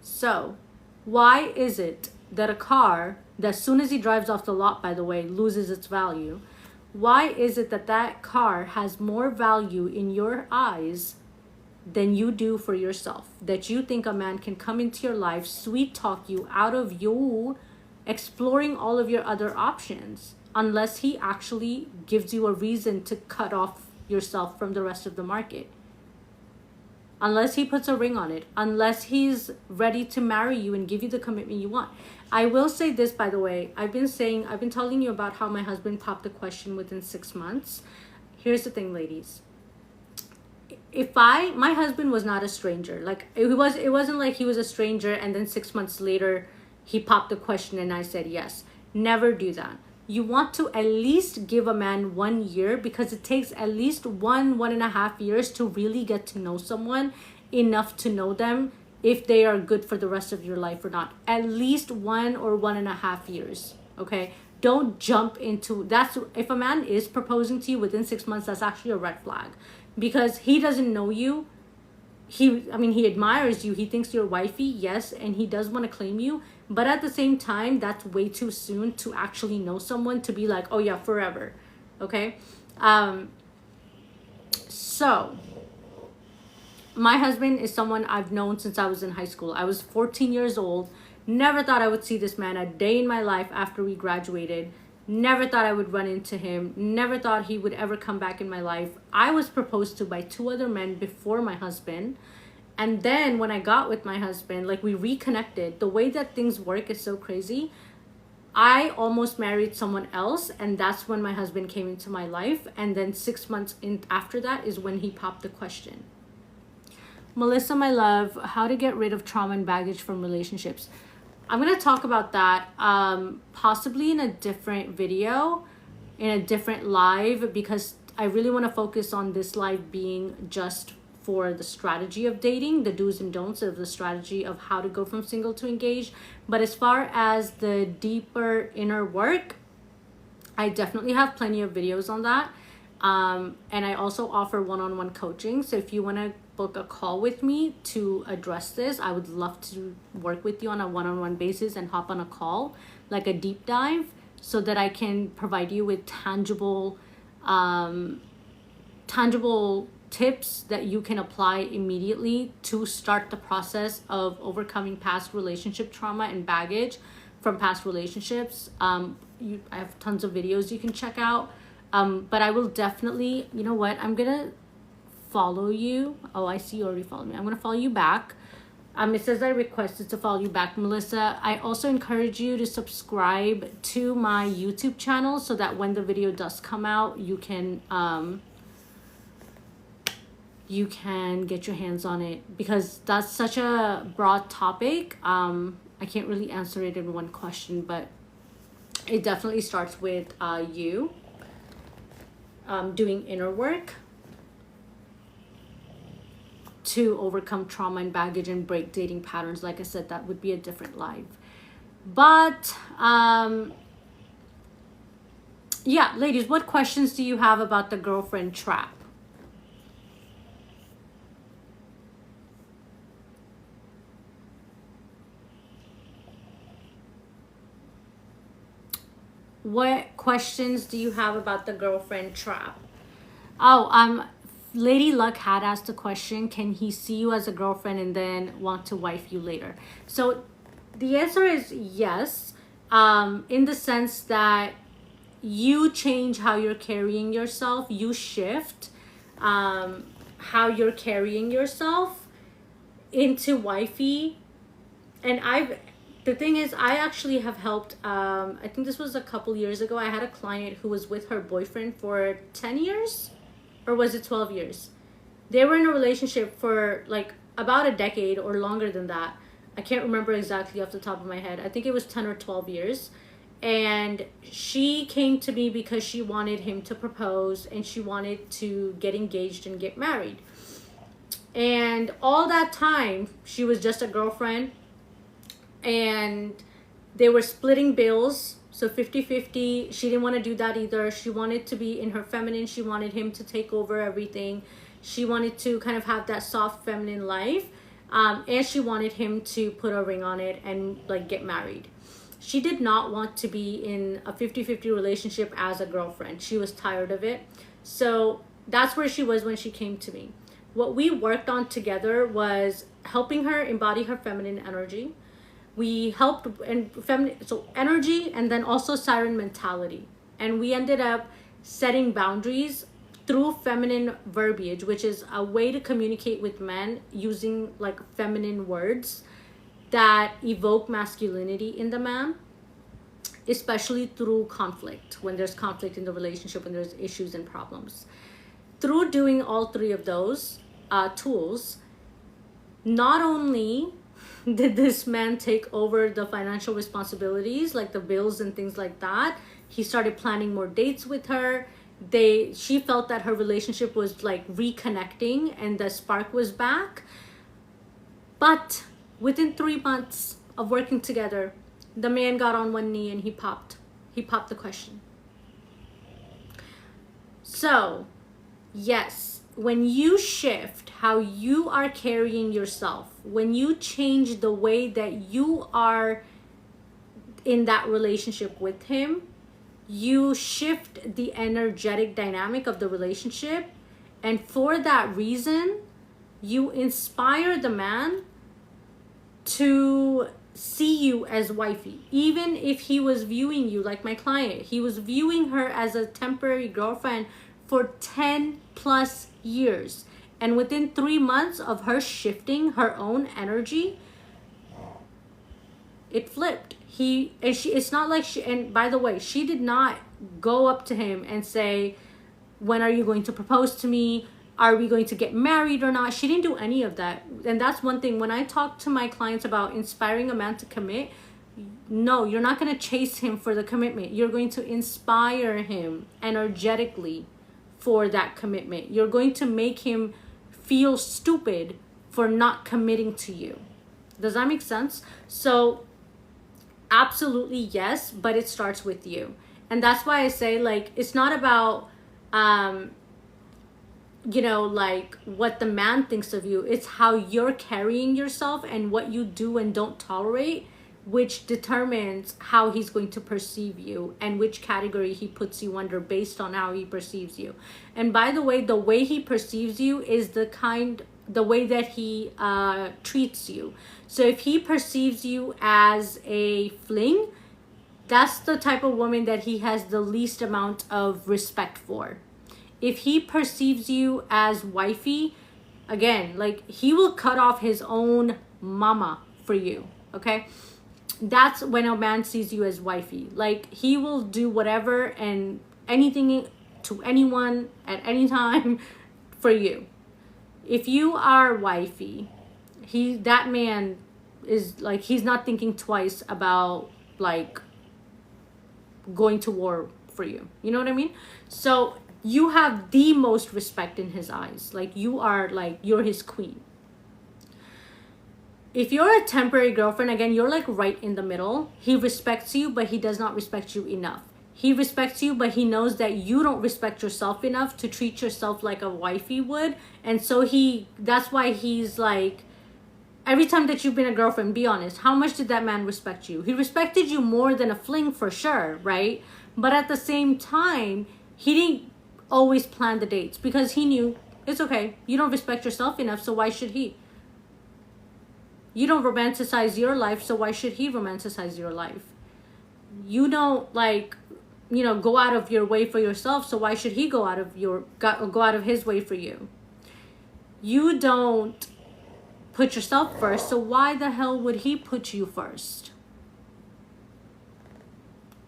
So why is it that a car that as soon as he drives off the lot, by the way, loses its value? Why is it that that car has more value in your eyes than you do for yourself? That you think a man can come into your life, sweet talk you out of you exploring all of your other options, unless he actually gives you a reason to cut off yourself from the rest of the market. Unless he puts a ring on it, unless he's ready to marry you and give you the commitment you want. I will say this, by the way, I've been telling you about how my husband popped the question within 6 months. Here's the thing, ladies. My husband was not a stranger. Like, it wasn't like he was a stranger and then 6 months later he popped the question and I said yes. Never do that. You want to at least give a man 1 year, because it takes at least 1.5 years to really get to know someone enough to know them if they are good for the rest of your life or not. At least 1 or 1.5 years, okay? Don't jump into that. If a man is proposing to you within 6 months, that's actually a red flag, because he doesn't know you. He admires you. He thinks you're wifey, yes, and he does want to claim you. But at the same time, that's way too soon to actually know someone to be like, oh yeah, forever, okay? So my husband is someone I've known since I was in high school. I was 14 years old. Never thought I would see this man a day in my life after we graduated. Never thought I would run into him. Never thought he would ever come back in my life. I was proposed to by 2 other men before my husband. And then when I got with my husband, like, we reconnected. The way that things work is so crazy. I almost married someone else, and that's when my husband came into my life. And then 6 months in after that is when he popped the question. Melissa, my love, how to get rid of trauma and baggage from relationships. I'm going to talk about that possibly in a different video, in a different live, because I really want to focus on this live being just for the strategy of dating, the do's and don'ts of the strategy of how to go from single to engaged. But as far as the deeper inner work, I definitely have plenty of videos on that. And I also offer one-on-one coaching. So if you want to book a call with me to address this, I would love to work with you on a one-on-one basis and hop on a call, like a deep dive, so that I can provide you with tangible tips that you can apply immediately to start the process of overcoming past relationship trauma and baggage from past relationships. I have tons of videos you can check out. But I will definitely, you know what, I'm gonna follow you. Oh, I see you already followed me. I'm gonna follow you back. It says I requested to follow you back, Melissa. I also encourage you to subscribe to my YouTube channel so that when the video does come out, you can get your hands on it, because that's such a broad topic. I can't really answer it in one question, but it definitely starts with you doing inner work to overcome trauma and baggage and break dating patterns. Like I said, that would be a different live. But yeah, ladies, what questions do you have about the girlfriend trap? What questions do you have about the girlfriend trap? Oh, Lady Luck had asked a question, can he see you as a girlfriend and then want to wife you later? So the answer is yes, in the sense that you change how you're carrying yourself, you shift how you're carrying yourself into wifey. And the thing is, I actually have helped, I think this was a couple years ago, I had a client who was with her boyfriend for 10 years, or was it 12 years? They were in a relationship for like about a decade or longer than that. I can't remember exactly off the top of my head. I think it was 10 or 12 years. And she came to me because she wanted him to propose and she wanted to get engaged and get married. And all that time, she was just a girlfriend. And they were splitting bills, so 50-50. She didn't want to do that either. She wanted to be in her feminine. She wanted him to take over everything. She wanted to kind of have that soft feminine life, and she wanted him to put a ring on it and like get married. She did not want to be in a 50-50 relationship as a girlfriend. She was tired of it. So that's where she was when she came to me. What we worked on together was helping her embody her feminine energy. We helped in feminine, so energy, and then also siren mentality. And we ended up setting boundaries through feminine verbiage, which is a way to communicate with men using like feminine words that evoke masculinity in the man, especially through conflict, when there's conflict in the relationship, when there's issues and problems. Through doing all three of those tools, not only did this man take over the financial responsibilities, like the bills and things like that, he started planning more dates with her. She felt that her relationship was like reconnecting and the spark was back. But within 3 months of working together, the man got on one knee and he popped the question. So yes, when you shift how you are carrying yourself, when you change the way that you are in that relationship with him, you shift the energetic dynamic of the relationship. And for that reason, you inspire the man to see you as wifey. Even if he was viewing you, like my client, he was viewing her as a temporary girlfriend for 10 plus years. And within 3 months of her shifting her own energy, it flipped. it's not like she, and by the way, she did not go up to him and say, when are you going to propose to me? Are we going to get married or not? She didn't do any of that. And that's one thing. When I talk to my clients about inspiring a man to commit, no, you're not going to chase him for the commitment. You're going to inspire him energetically for that commitment. You're going to make him feel stupid for not committing to you. Does that make sense? So absolutely yes, but it starts with you. And that's why I say, like, it's not about you know, like what the man thinks of you. It's how you're carrying yourself and what you do and don't tolerate, which determines how he's going to perceive you and which category he puts you under based on how he perceives you. And by the way he perceives you is the way that he treats you. So if he perceives you as a fling, that's the type of woman that he has the least amount of respect for. If he perceives you as wifey, again, like, he will cut off his own mama for you, okay? That's when a man sees you as wifey. Like, he will do whatever and anything to anyone at any time for you. If you are wifey, that man is like, he's not thinking twice about like going to war for you. You know what I mean? So you have the most respect in his eyes. Like, you're his queen. If you're a temporary girlfriend, again, you're like right in the middle. He respects you, but he does not respect you enough. He respects you, but he knows that you don't respect yourself enough to treat yourself like a wifey would. And so that's why he's like, every time that you've been a girlfriend, be honest, how much did that man respect you? He respected you more than a fling for sure, right? But at the same time, he didn't always plan the dates because he knew it's okay. You don't respect yourself enough, so why should he? You don't romanticize your life, so why should he romanticize your life? You don't go out of your way for yourself, so why should he go out of his way for you? You don't put yourself first, so why the hell would he put you first?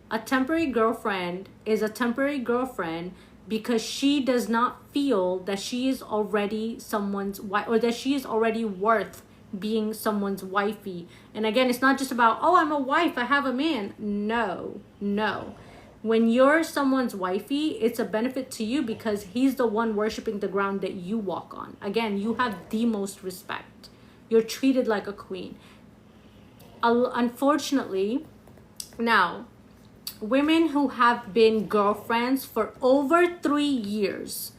A temporary girlfriend is a temporary girlfriend because she does not feel that she is already someone's wife, or that she is already worth being someone's wifey. And again, it's not just about, oh, I'm a wife, I have a man. No. When you're someone's wifey, it's a benefit to you because he's the one worshiping the ground that you walk on. Again, you have the most respect. You're treated like a queen. Unfortunately, now, women who have been girlfriends for over 3 years,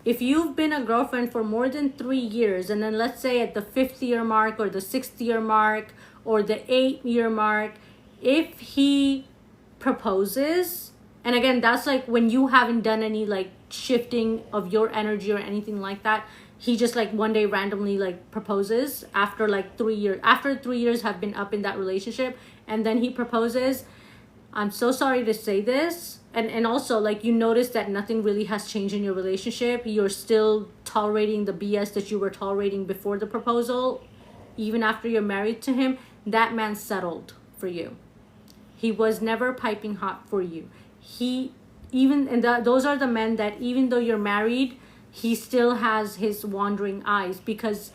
if you've been a girlfriend for more than 3 years, and then let's say at the 5th year mark or the 6th year mark or the 8th year mark, if he proposes, and again, that's like when you haven't done any like shifting of your energy or anything like that, he just like one day randomly like proposes after like 3 years, after 3 years have been up in that relationship, and then he proposes. I'm so sorry to say this, and also like you notice that nothing really has changed in your relationship. You're still tolerating the BS that you were tolerating before the proposal, even after you're married to him. That man settled for you. He was never piping hot for you. Those are the men that even though you're married, he still has his wandering eyes, because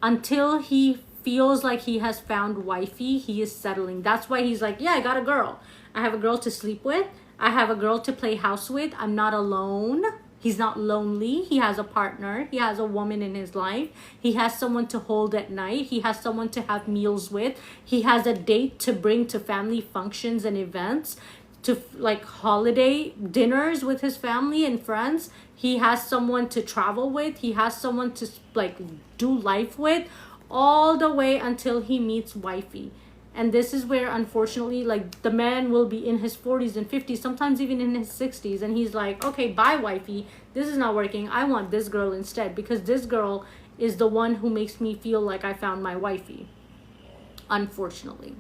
until he feels like he has found wifey, he is settling. That's why he's like, yeah, I got a girl. I have a girl to sleep with. I have a girl to play house with. I'm not alone. He's not lonely. He has a partner. He has a woman in his life. He has someone to hold at night. He has someone to have meals with. He has a date to bring to family functions and events, to like holiday dinners with his family and friends. He has someone to travel with. He has someone to like do life with, all the way until he meets wifey. And this is where, unfortunately, like the man will be in his 40s and 50s, sometimes even in his 60s. And he's like, okay, bye, wifey. This is not working. I want this girl instead, because this girl is the one who makes me feel like I found my wifey, unfortunately.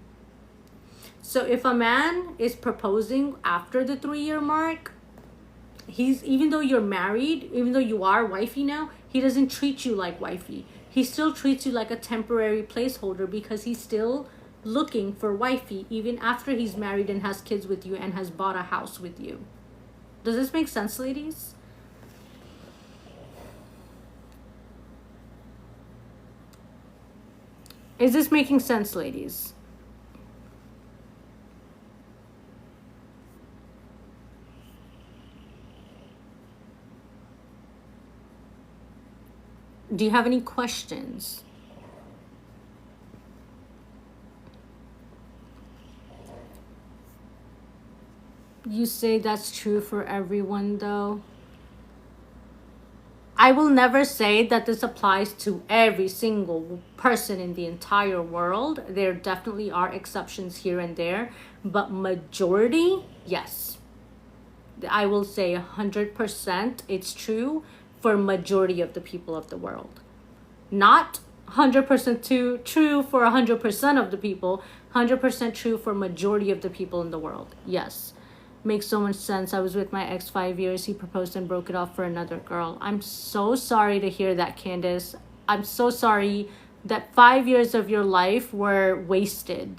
So if a man is proposing after the 3-year mark, even though you're married, even though you are wifey now, he doesn't treat you like wifey. He still treats you like a temporary placeholder, because he still looking for wifey even after he's married and has kids with you and has bought a house with you. Does this make sense, ladies? Is this making sense, ladies? Do you have any questions? You say that's true for everyone, though. I will never say that this applies to every single person in the entire world. There definitely are exceptions here and there, but majority, yes. I will say 100% it's true for majority of the people of the world. Not 100% true for 100% of the people, 100% true for majority of the people in the world. Yes. Makes so much sense. I was with my ex 5 years. He proposed and broke it off for another girl. I'm so sorry to hear that, Candace. I'm so sorry that 5 years of your life were wasted.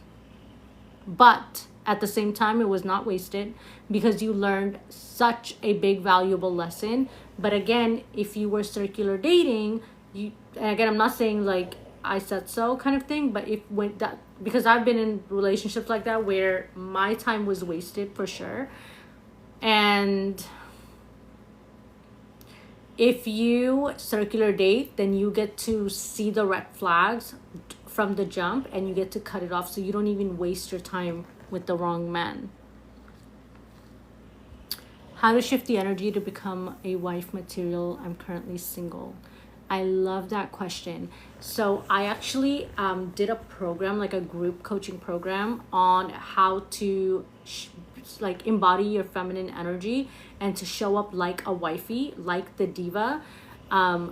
But at the same time, it was not wasted because you learned such a big, valuable lesson. But again, if you were circular dating, and again, I'm not saying like I said so kind of thing, but because I've been in relationships like that where my time was wasted for sure. And if you circular date, then you get to see the red flags from the jump and you get to cut it off, so you don't even waste your time with the wrong man. How to shift the energy to become a wife material? I'm currently single. I love that question. So I actually did a program, like a group coaching program, on how to like embody your feminine energy and to show up like a wifey, like the diva,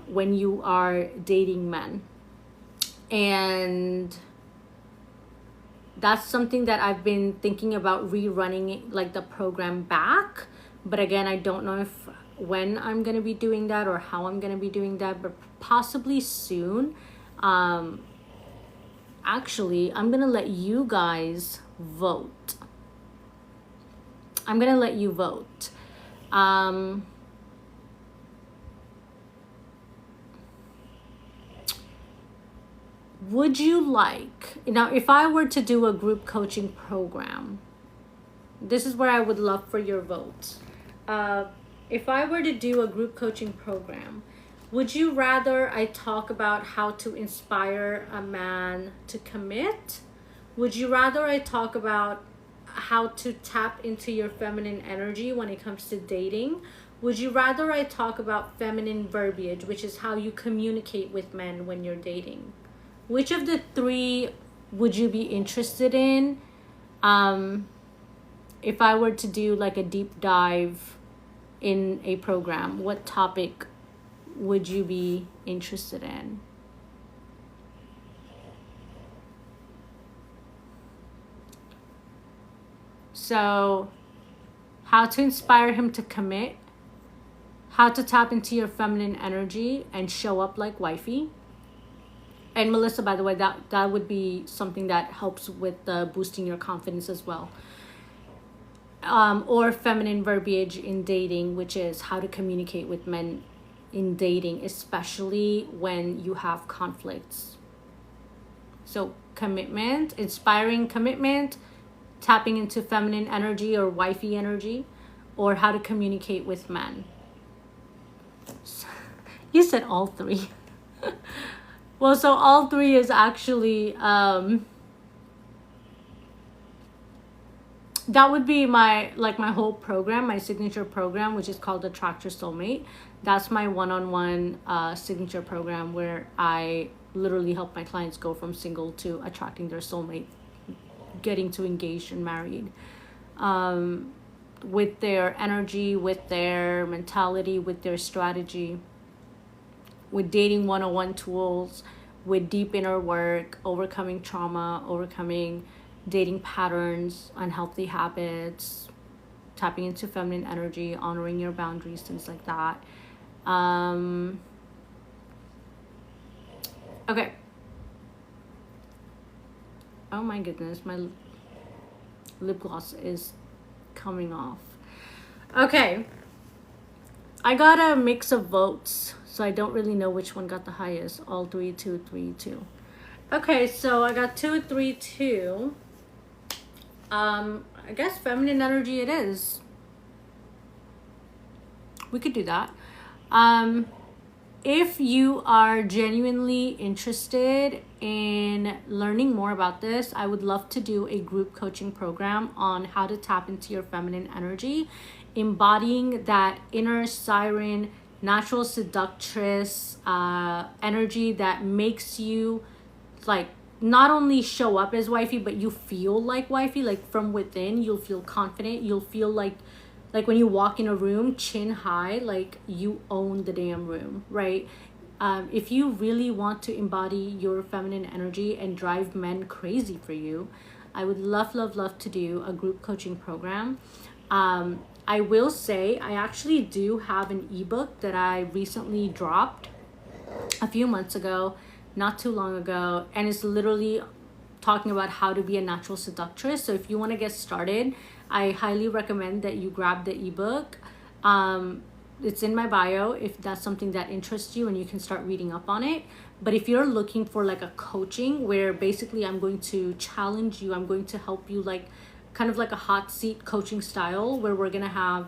when you are dating men. And that's something that I've been thinking about rerunning, like the program back. But again, I don't know when I'm going to be doing that or how I'm going to be doing that, but possibly soon. Actually, I'm going to let you guys vote. I'm going to let you vote. Would you like, now if I were to do a group coaching program, this is where I would love for your vote. If I were to do a group coaching program, would you rather I talk about how to inspire a man to commit? Would you rather I talk about how to tap into your feminine energy when it comes to dating? Would you rather I talk about feminine verbiage, which is how you communicate with men when you're dating? Which of the three would you be interested in? If I were to do like a deep dive in a program, what topic would you be interested in? So, how to inspire him to commit, how to tap into your feminine energy and show up like wifey. And Melissa, by the way, that would be something that helps with boosting your confidence as well. Or feminine verbiage in dating, which is how to communicate with men in dating, especially when you have conflicts. So commitment, inspiring commitment, tapping into feminine energy or wifey energy, or how to communicate with men. You said all three. Well, so all three is actually that would be my whole program, my signature program, which is called Attract Your Soulmate. That's my one-on-one signature program where I literally help my clients go from single to attracting their soulmate, getting to engaged and married, with their energy, with their mentality, with their strategy, with dating 101 tools, with deep inner work, overcoming trauma, overcoming dating patterns, unhealthy habits, tapping into feminine energy, honoring your boundaries, things like that. Okay. Oh my goodness, my lip gloss is coming off. Okay, I got a mix of votes, so I don't really know which one got the highest. All 3, 2, 3, 2. Okay, so I got 2, 3, 2. I guess feminine energy it is. We could do that. If you are genuinely interested in learning more about this, I would love to do a group coaching program on how to tap into your feminine energy, embodying that inner siren, natural seductress energy that makes you like not only show up as wifey, but you feel like wifey, like from within. You'll feel confident. You'll feel like when you walk in a room, chin high, like you own the damn room, right? If you really want to embody your feminine energy and drive men crazy for you, I would love to do a group coaching program. I will say I actually do have an ebook that I recently dropped a few months ago, not too long ago, and it's literally talking about how to be a natural seductress. So if you want to get started, I highly recommend that you grab the ebook. It's in my bio if that's something that interests you, and you can start reading up on it. But if you're looking for like a coaching where basically I'm going to challenge you, I'm going to help you, like kind of like a hot seat coaching style, where we're gonna have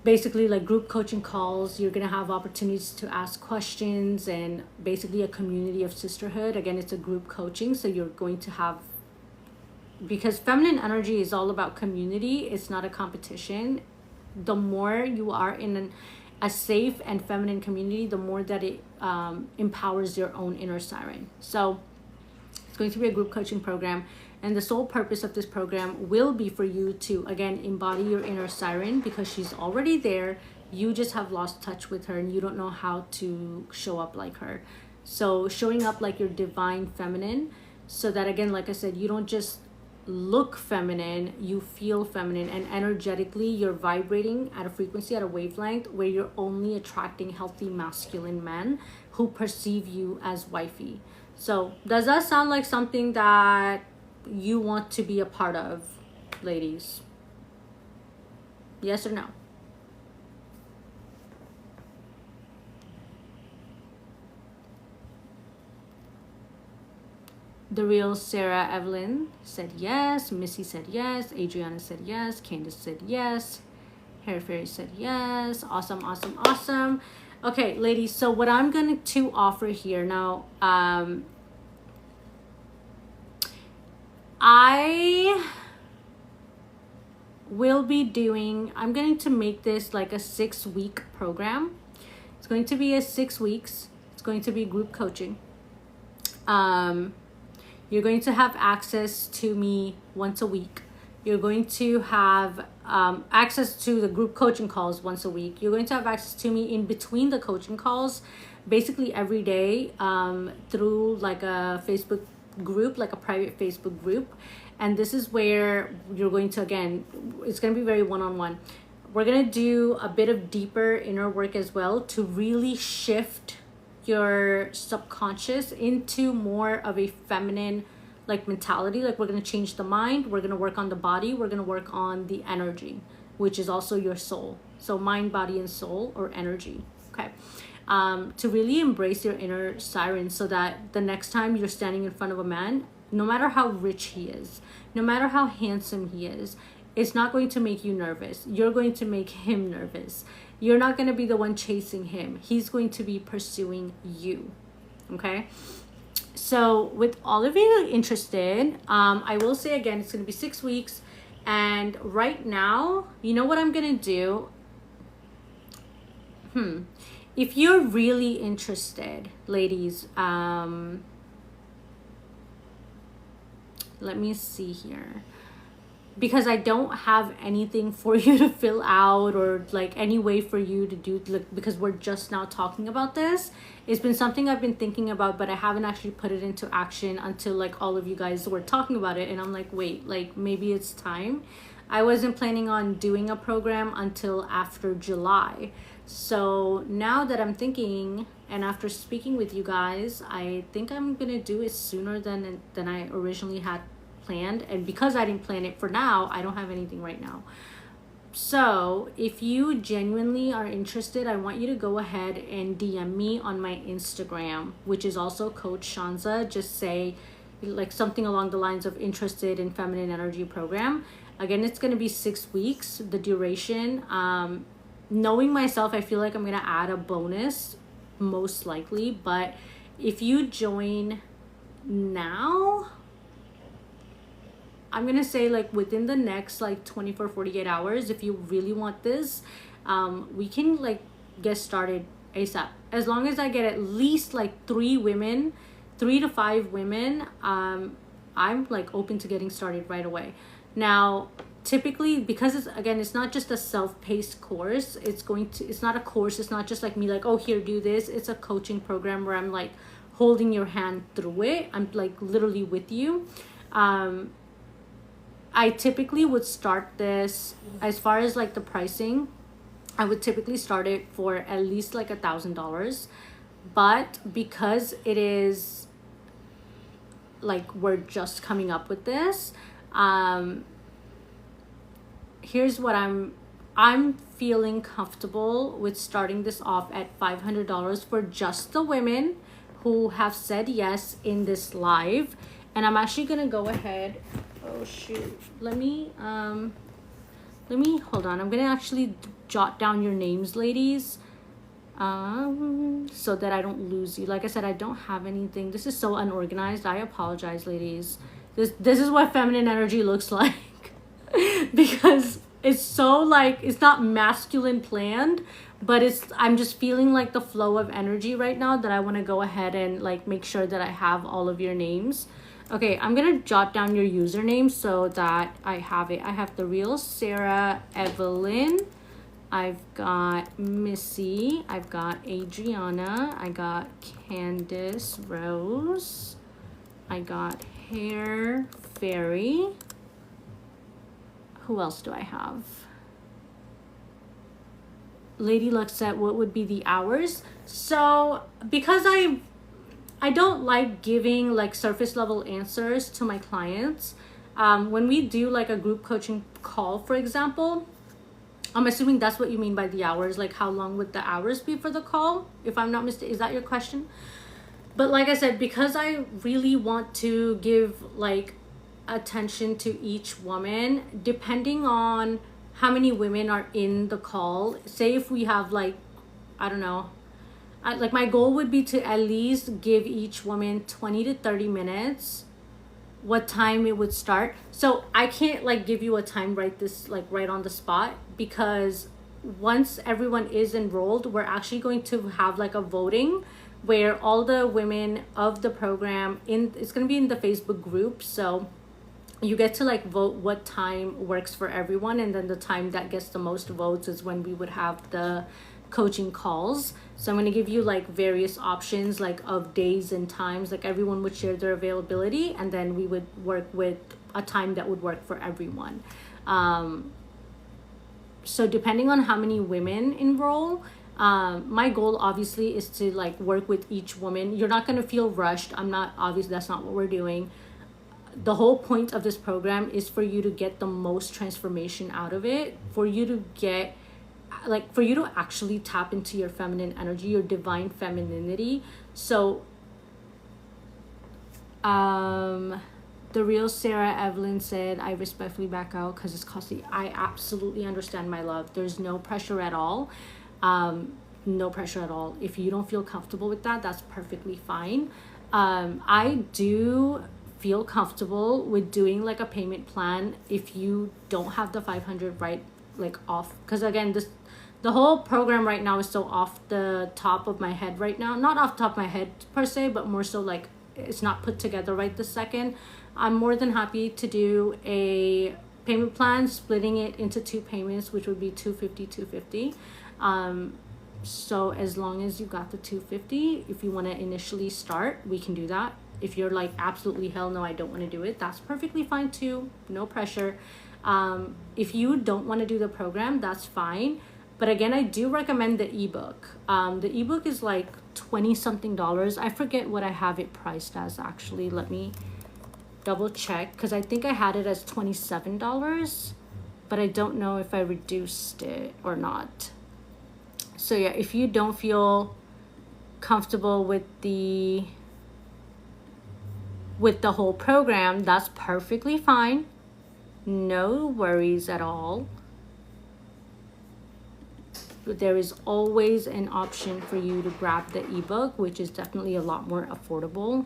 basically like group coaching calls. You're going to have opportunities to ask questions and basically a community of sisterhood. Again, it's a group coaching, so you're going to have, because feminine energy is all about community, it's not a competition. The more you are in a safe and feminine community, the more that it empowers your own inner siren. So it's going to be a group coaching program, and the sole purpose of this program will be for you to, again, embody your inner siren, because she's already there. You just have lost touch with her and you don't know how to show up like her. So showing up like your divine feminine, so that, again, like I said, you don't just look feminine, you feel feminine, and energetically you're vibrating at a frequency, at a wavelength where you're only attracting healthy masculine men who perceive you as wifey. So does that sound like something that you want to be a part of, ladies? Yes or no? The real Sarah Evelyn said yes. Missy said yes. Adriana said yes. Candace said yes. Hair Fairy said yes. Awesome, awesome, awesome. Okay, ladies, so what I'm going to offer here now, I will be doing, I'm going to make this like a 6-week program. It's going to be 6 weeks. It's going to be group coaching. You're going to have access to me once a week. You're going to have access to the group coaching calls once a week. You're going to have access to me in between the coaching calls, basically every day, through like a Facebook group, like a private Facebook group. And this is where you're going to, again, it's going to be very one-on-one. We're going to do a bit of deeper inner work as well to really shift your subconscious into more of a feminine like mentality. Like, we're going to change the mind, we're going to work on the body, we're going to work on the energy, which is also your soul. So mind, body, and soul, or energy. Okay. To really embrace your inner siren, so that the next time you're standing in front of a man, no matter how rich he is, no matter how handsome he is, it's not going to make you nervous. You're going to make him nervous. You're not going to be the one chasing him. He's going to be pursuing you. Okay. So with all of you interested, I will say again, it's going to be 6 weeks. And right now, you know what I'm going to do? If you're really interested, ladies, let me see here. Because I don't have anything for you to fill out, or like any way for you to do, like, because we're just now talking about this. It's been something I've been thinking about, but I haven't actually put it into action until like all of you guys were talking about it. And I'm like, wait, like maybe it's time. I wasn't planning on doing a program until after July. So now that I'm thinking, and after speaking with you guys, I think I'm gonna do it sooner than I originally had planned. And because I didn't plan it for now, I don't have anything right now. So if you genuinely are interested, I want you to go ahead and DM me on my Instagram, which is also Coach Shanza. Just say like something along the lines of interested in feminine energy program. Again, it's going to be 6 weeks, the duration. Knowing myself, I feel like I'm going to add a bonus most likely, but if you join now, I'm going to say like within the next like 24, 48 hours, if you really want this, we can like get started ASAP. As long as I get at least like 3 to 5 women, I'm like open to getting started right away. Now, typically, because it's not just a self-paced course, it's not a course, it's not just like me like, oh, here, do this. It's a coaching program where I'm like holding your hand through it. I'm like literally with you. I typically would start this, as far as like the pricing, I would typically start it for at least like $1,000. But because it is like we're just coming up with this, here's what I'm feeling comfortable with starting this off at $500 for just the women who have said yes in this live. And I'm actually gonna go ahead, oh shoot, let me hold on, I'm gonna actually jot down your names, ladies, so that I don't lose you. Like I said, I don't have anything. This is so unorganized. I apologize, ladies. This is what feminine energy looks like. Because it's so like, it's not masculine planned, but I'm just feeling like the flow of energy right now that I want to go ahead and like make sure that I have all of your names. Okay, I'm gonna jot down your username so that I have it. I have the real Sarah Evelyn, I've got Missy, I've got Adriana, I got Candace Rose, I got Hair Fairy. Who else do I have? Lady Luck said, what would be the hours? So because I don't like giving like surface level answers to my clients. When we do like a group coaching call, for example, I'm assuming that's what you mean by the hours. Like how long would the hours be for the call? If I'm not mistaken, is that your question? But like I said, because I really want to give like attention to each woman, depending on how many women are in the call. Say if we have like, I don't know, like my goal would be to at least give each woman 20 to 30 minutes, what time it would start. So I can't like give you a time right on the spot, because once everyone is enrolled, we're actually going to have like a voting where all the women of the program it's going to be in the Facebook group. So you get to like vote what time works for everyone, and then the time that gets the most votes is when we would have the coaching calls. So I'm going to give you like various options like of days and times, like everyone would share their availability, and then we would work with a time that would work for everyone. So depending on how many women enroll, my goal obviously is to like work with each woman. You're not going to feel rushed. Obviously that's not what we're doing. The whole point of this program is for you to get the most transformation out of it, for you to actually tap into your feminine energy, your divine femininity. So the real Sarah Evelyn said, I respectfully back out because it's costly. I absolutely understand, my love. There's no pressure at all. No pressure at all. If you don't feel comfortable with that, that's perfectly fine. I do feel comfortable with doing like a payment plan if you don't have the 500 right like off, because again, the whole program right now is so off the top of my head right now. Not off the top of my head per se, but more so like it's not put together right this second. I'm more than happy to do a payment plan, splitting it into 2 payments, which would be $250. So as long as you got the $250, if you want to initially start, we can do that. If you're like, absolutely hell no, I don't want to do it, that's perfectly fine too. No pressure. If you don't want to do the program, that's fine. But again, I do recommend the ebook. The ebook is like 20 something dollars. I forget what I have it priced as actually. Let me double check, because I think I had it as $27, but I don't know if I reduced it or not. So yeah, if you don't feel comfortable with the whole program, that's perfectly fine. No worries at all. But there is always an option for you to grab the ebook, which is definitely a lot more affordable.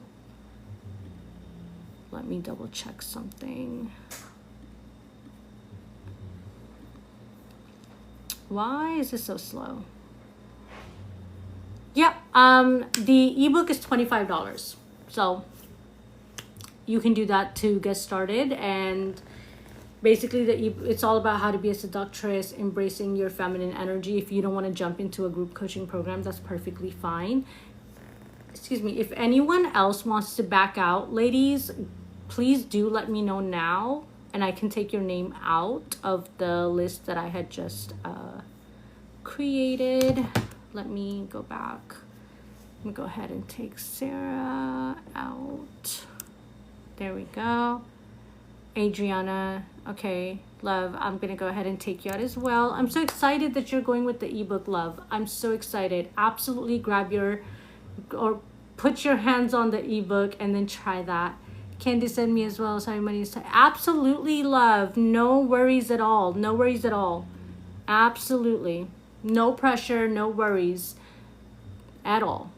Let me double check something. Why is this so slow? Yeah, the ebook is $25. So you can do that to get started. And basically it's all about how to be a seductress, embracing your feminine energy. If you don't want to jump into a group coaching program, that's perfectly fine. Excuse me. If anyone else wants to back out, ladies, please do let me know now, and I can take your name out of the list that I had just created. Let me go back. Let me go ahead and take Sarah out. There we go. Adriana. Okay, love, I'm gonna go ahead and take you out as well. I'm so excited that you're going with the ebook, love. I'm so excited. Absolutely grab or put your hands on the ebook and then try that. Candy sent me as well. Sorry, money. Absolutely, love. No worries at all. No worries at all. Absolutely. No pressure, no worries at all.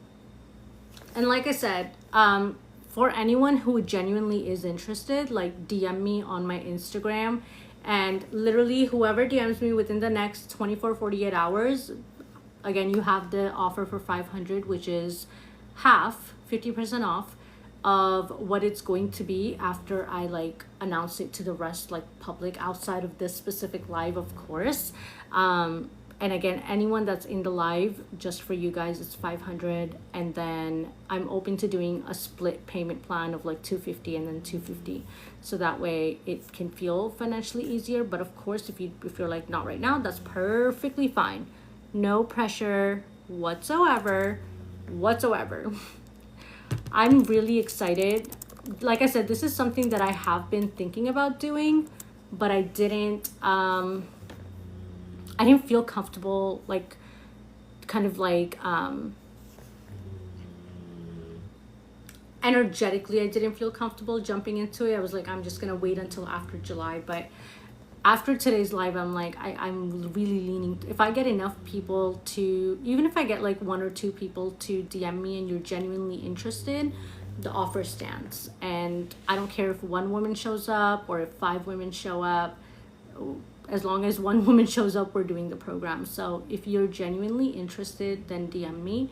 And like I said, for anyone who genuinely is interested, like DM me on my Instagram, and literally whoever DMs me within the next 48 hours, again, you have the offer for $500, which is half, 50% off of what it's going to be after I like announce it to the rest, like public, outside of this specific live, of course. And again, anyone that's in the live, just for you guys, it's $500. And then I'm open to doing a split payment plan of like $250 and then $250. So that way it can feel financially easier. But of course, if you're like, not right now, that's perfectly fine. No pressure whatsoever. I'm really excited. Like I said, this is something that I have been thinking about doing, but I didn't feel comfortable, like kind of like energetically, I didn't feel comfortable jumping into it. I was like, I'm just gonna wait until after July. But after today's live, I'm like, I'm really leaning, if I get enough people to, even if I get like 1 or 2 people to DM me and you're genuinely interested, the offer stands. And I don't care if 1 woman shows up or if 5 women show up. As long as 1 woman shows up, we're doing the program. So if you're genuinely interested, then DM me.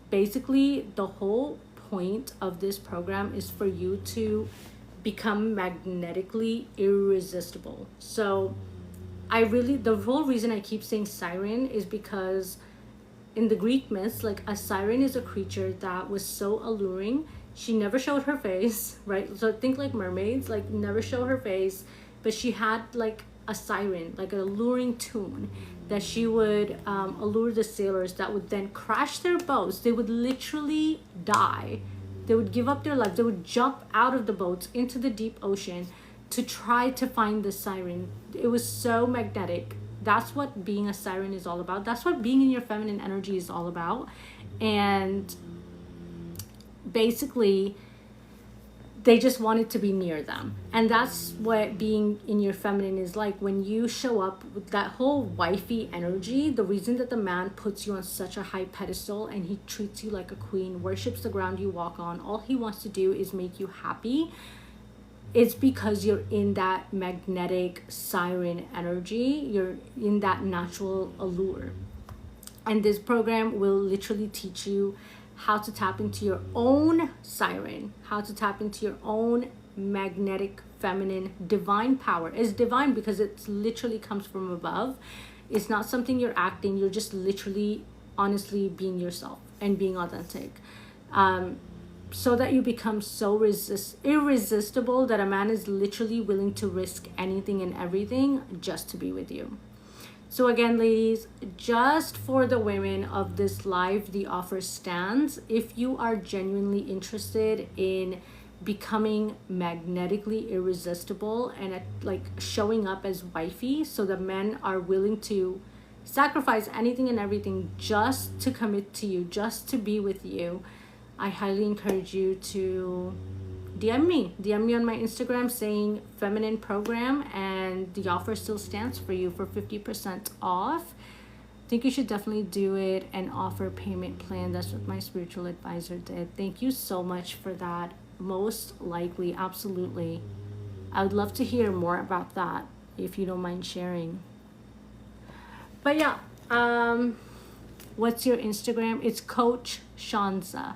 Basically, the whole point of this program is for you to become magnetically irresistible. So the whole reason I keep saying siren is because in the Greek myths, like a siren is a creature that was so alluring. She never showed her face, right? So think like mermaids, like never show her face, but she had like a siren, like an alluring tune that she would allure the sailors that would then crash their boats. They would literally die. They would give up their lives. They would jump out of the boats into the deep ocean to try to find the siren. It was so magnetic. That's what being a siren is all about. That's what being in your feminine energy is all about. And basically, they just wanted to be near them. And that's what being in your feminine is like. When you show up with that whole wifey energy, the reason that the man puts you on such a high pedestal and he treats you like a queen, worships the ground you walk on, all he wants to do is make you happy, it's because you're in that magnetic siren energy. You're in that natural allure. And this program will literally teach you how to tap into your own siren, how to tap into your own magnetic feminine divine power. It's divine because it literally comes from above. It's not something you're acting. You're just literally honestly being yourself and being authentic, so that you become so irresistible that a man is literally willing to risk anything and everything just to be with you. So again, ladies, just for the women of this live, the offer stands. If you are genuinely interested in becoming magnetically irresistible and like showing up as wifey, so the men are willing to sacrifice anything and everything just to commit to you, just to be with you, I highly encourage you to DM me on my Instagram saying feminine program, and the offer still stands for you for 50% off. I think you should definitely do it and offer payment plan. That's what my spiritual advisor did. Thank you so much for that. Most likely, absolutely. I would love to hear more about that if you don't mind sharing. But yeah, what's your Instagram? It's Coach Shanza.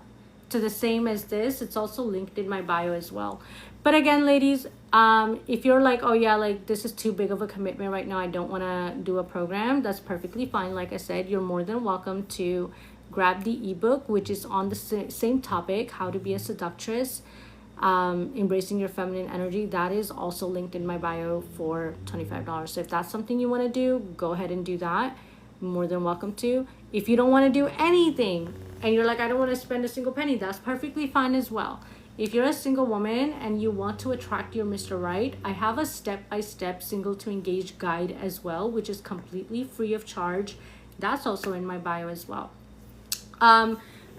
To the same as this, it's also linked in my bio as well. But again, ladies, if you're like, oh yeah, like this is too big of a commitment right now, I don't want to do a program, that's perfectly fine. Like I said, you're more than welcome to grab the ebook, which is on the same topic, how to be a seductress, embracing your feminine energy. That is also linked in my bio for $25. So if that's something you want to do, go ahead and do that. More than welcome to. If you don't want to do anything and you're like, I don't want to spend a single penny, that's perfectly fine as well. If you're a single woman and you want to attract your Mr. Right, I have a step-by-step single to engage guide as well, which is completely free of charge. That's also in my bio as well.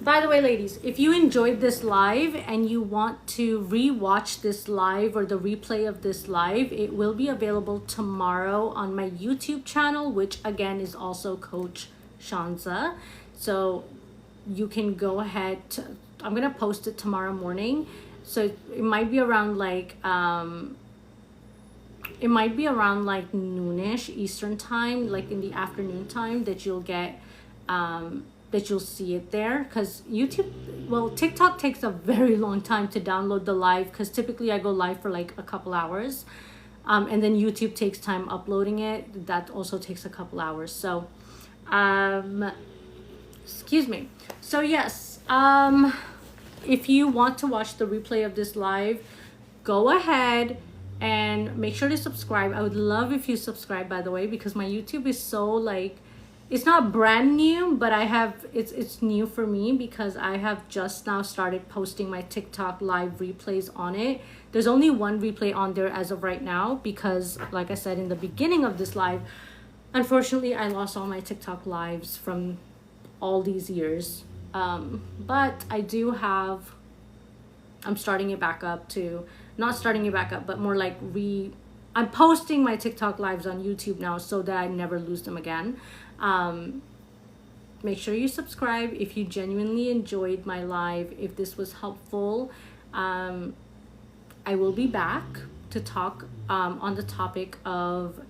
By the way, ladies, if you enjoyed this live and you want to re-watch this live or the replay of this live, it will be available tomorrow on my YouTube channel, which again is also Coach Shanza. So you can go ahead I'm gonna post it tomorrow morning, so it might be around like noonish Eastern time, like in the afternoon time, that you'll get that you'll see it there. Because TikTok takes a very long time to download the live, because typically I go live for like a couple hours, and then YouTube takes time uploading it. That also takes a couple hours. So excuse me. So yes, if you want to watch the replay of this live, go ahead and make sure to subscribe. I would love if you subscribe, by the way, because my YouTube is so like, it's not brand new, but it's new for me because I have just now started posting my TikTok live replays on it. There's only one replay on there as of right now because, like I said in the beginning of this live, unfortunately I lost all my TikTok lives from all these years. But I do have, I'm starting it back up to, not starting it back up, but more like I'm posting my TikTok lives on YouTube now so that I never lose them again. Make sure you subscribe if you genuinely enjoyed my live. If this was helpful, I will be back to talk on the topic of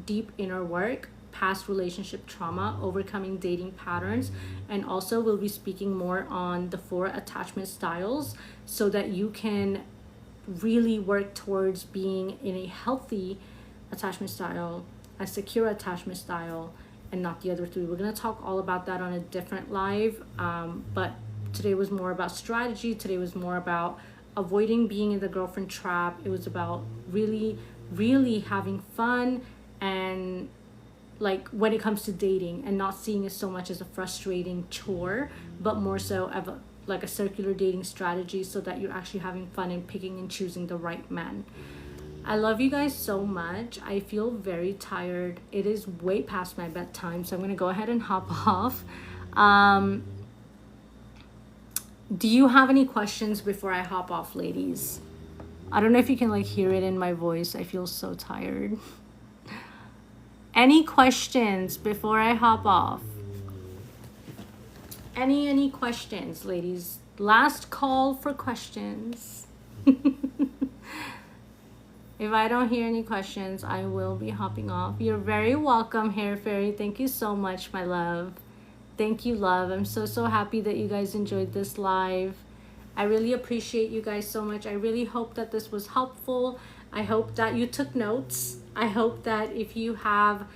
deep inner work, past relationship trauma, overcoming dating patterns, and also we'll be speaking more on the 4 attachment styles so that you can really work towards being in a healthy attachment style, a secure attachment style, and not the other 3. We're going to talk all about that on a different live, but today was more about strategy. Today was more about avoiding being in the girlfriend trap. It was about really having fun, and like when it comes to dating, and not seeing it so much as a frustrating chore, but more so of like a circular dating strategy so that you're actually having fun and picking and choosing the right man. I love you guys so much. I feel very tired. It is way past my bedtime, so I'm gonna go ahead and hop off. Do you have any questions before I hop off, ladies? I don't know if you can like hear it in my voice. I feel so tired. Any questions before I hop off? Any questions, ladies? Last call for questions. If I don't hear any questions, I will be hopping off. You're very welcome, Hair Fairy. Thank you so much, my love. Thank you, love. I'm so happy that you guys enjoyed this live. I really appreciate you guys so much. I really hope that this was helpful. I hope that you took notes. I hope that if you have,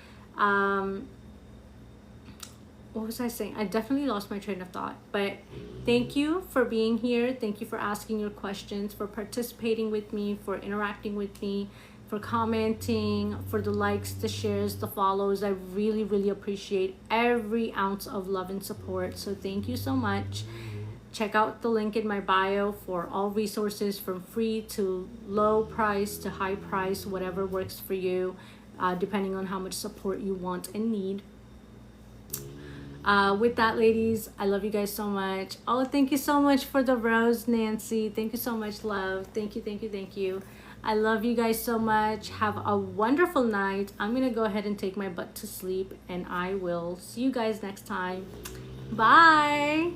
what was I saying? I definitely lost my train of thought, but thank you for being here. Thank you for asking your questions, for participating with me, for interacting with me, for commenting, for the likes, the shares, the follows. I really, really appreciate every ounce of love and support. So thank you so much. Check out the link in my bio for all resources from free to low price to high price, whatever works for you, depending on how much support you want and need. With that, ladies, I love you guys so much. Oh, thank you so much for the rose, Nancy. Thank you so much, love. Thank you, thank you, thank you. I love you guys so much. Have a wonderful night. I'm gonna go ahead and take my butt to sleep, and I will see you guys next time. Bye.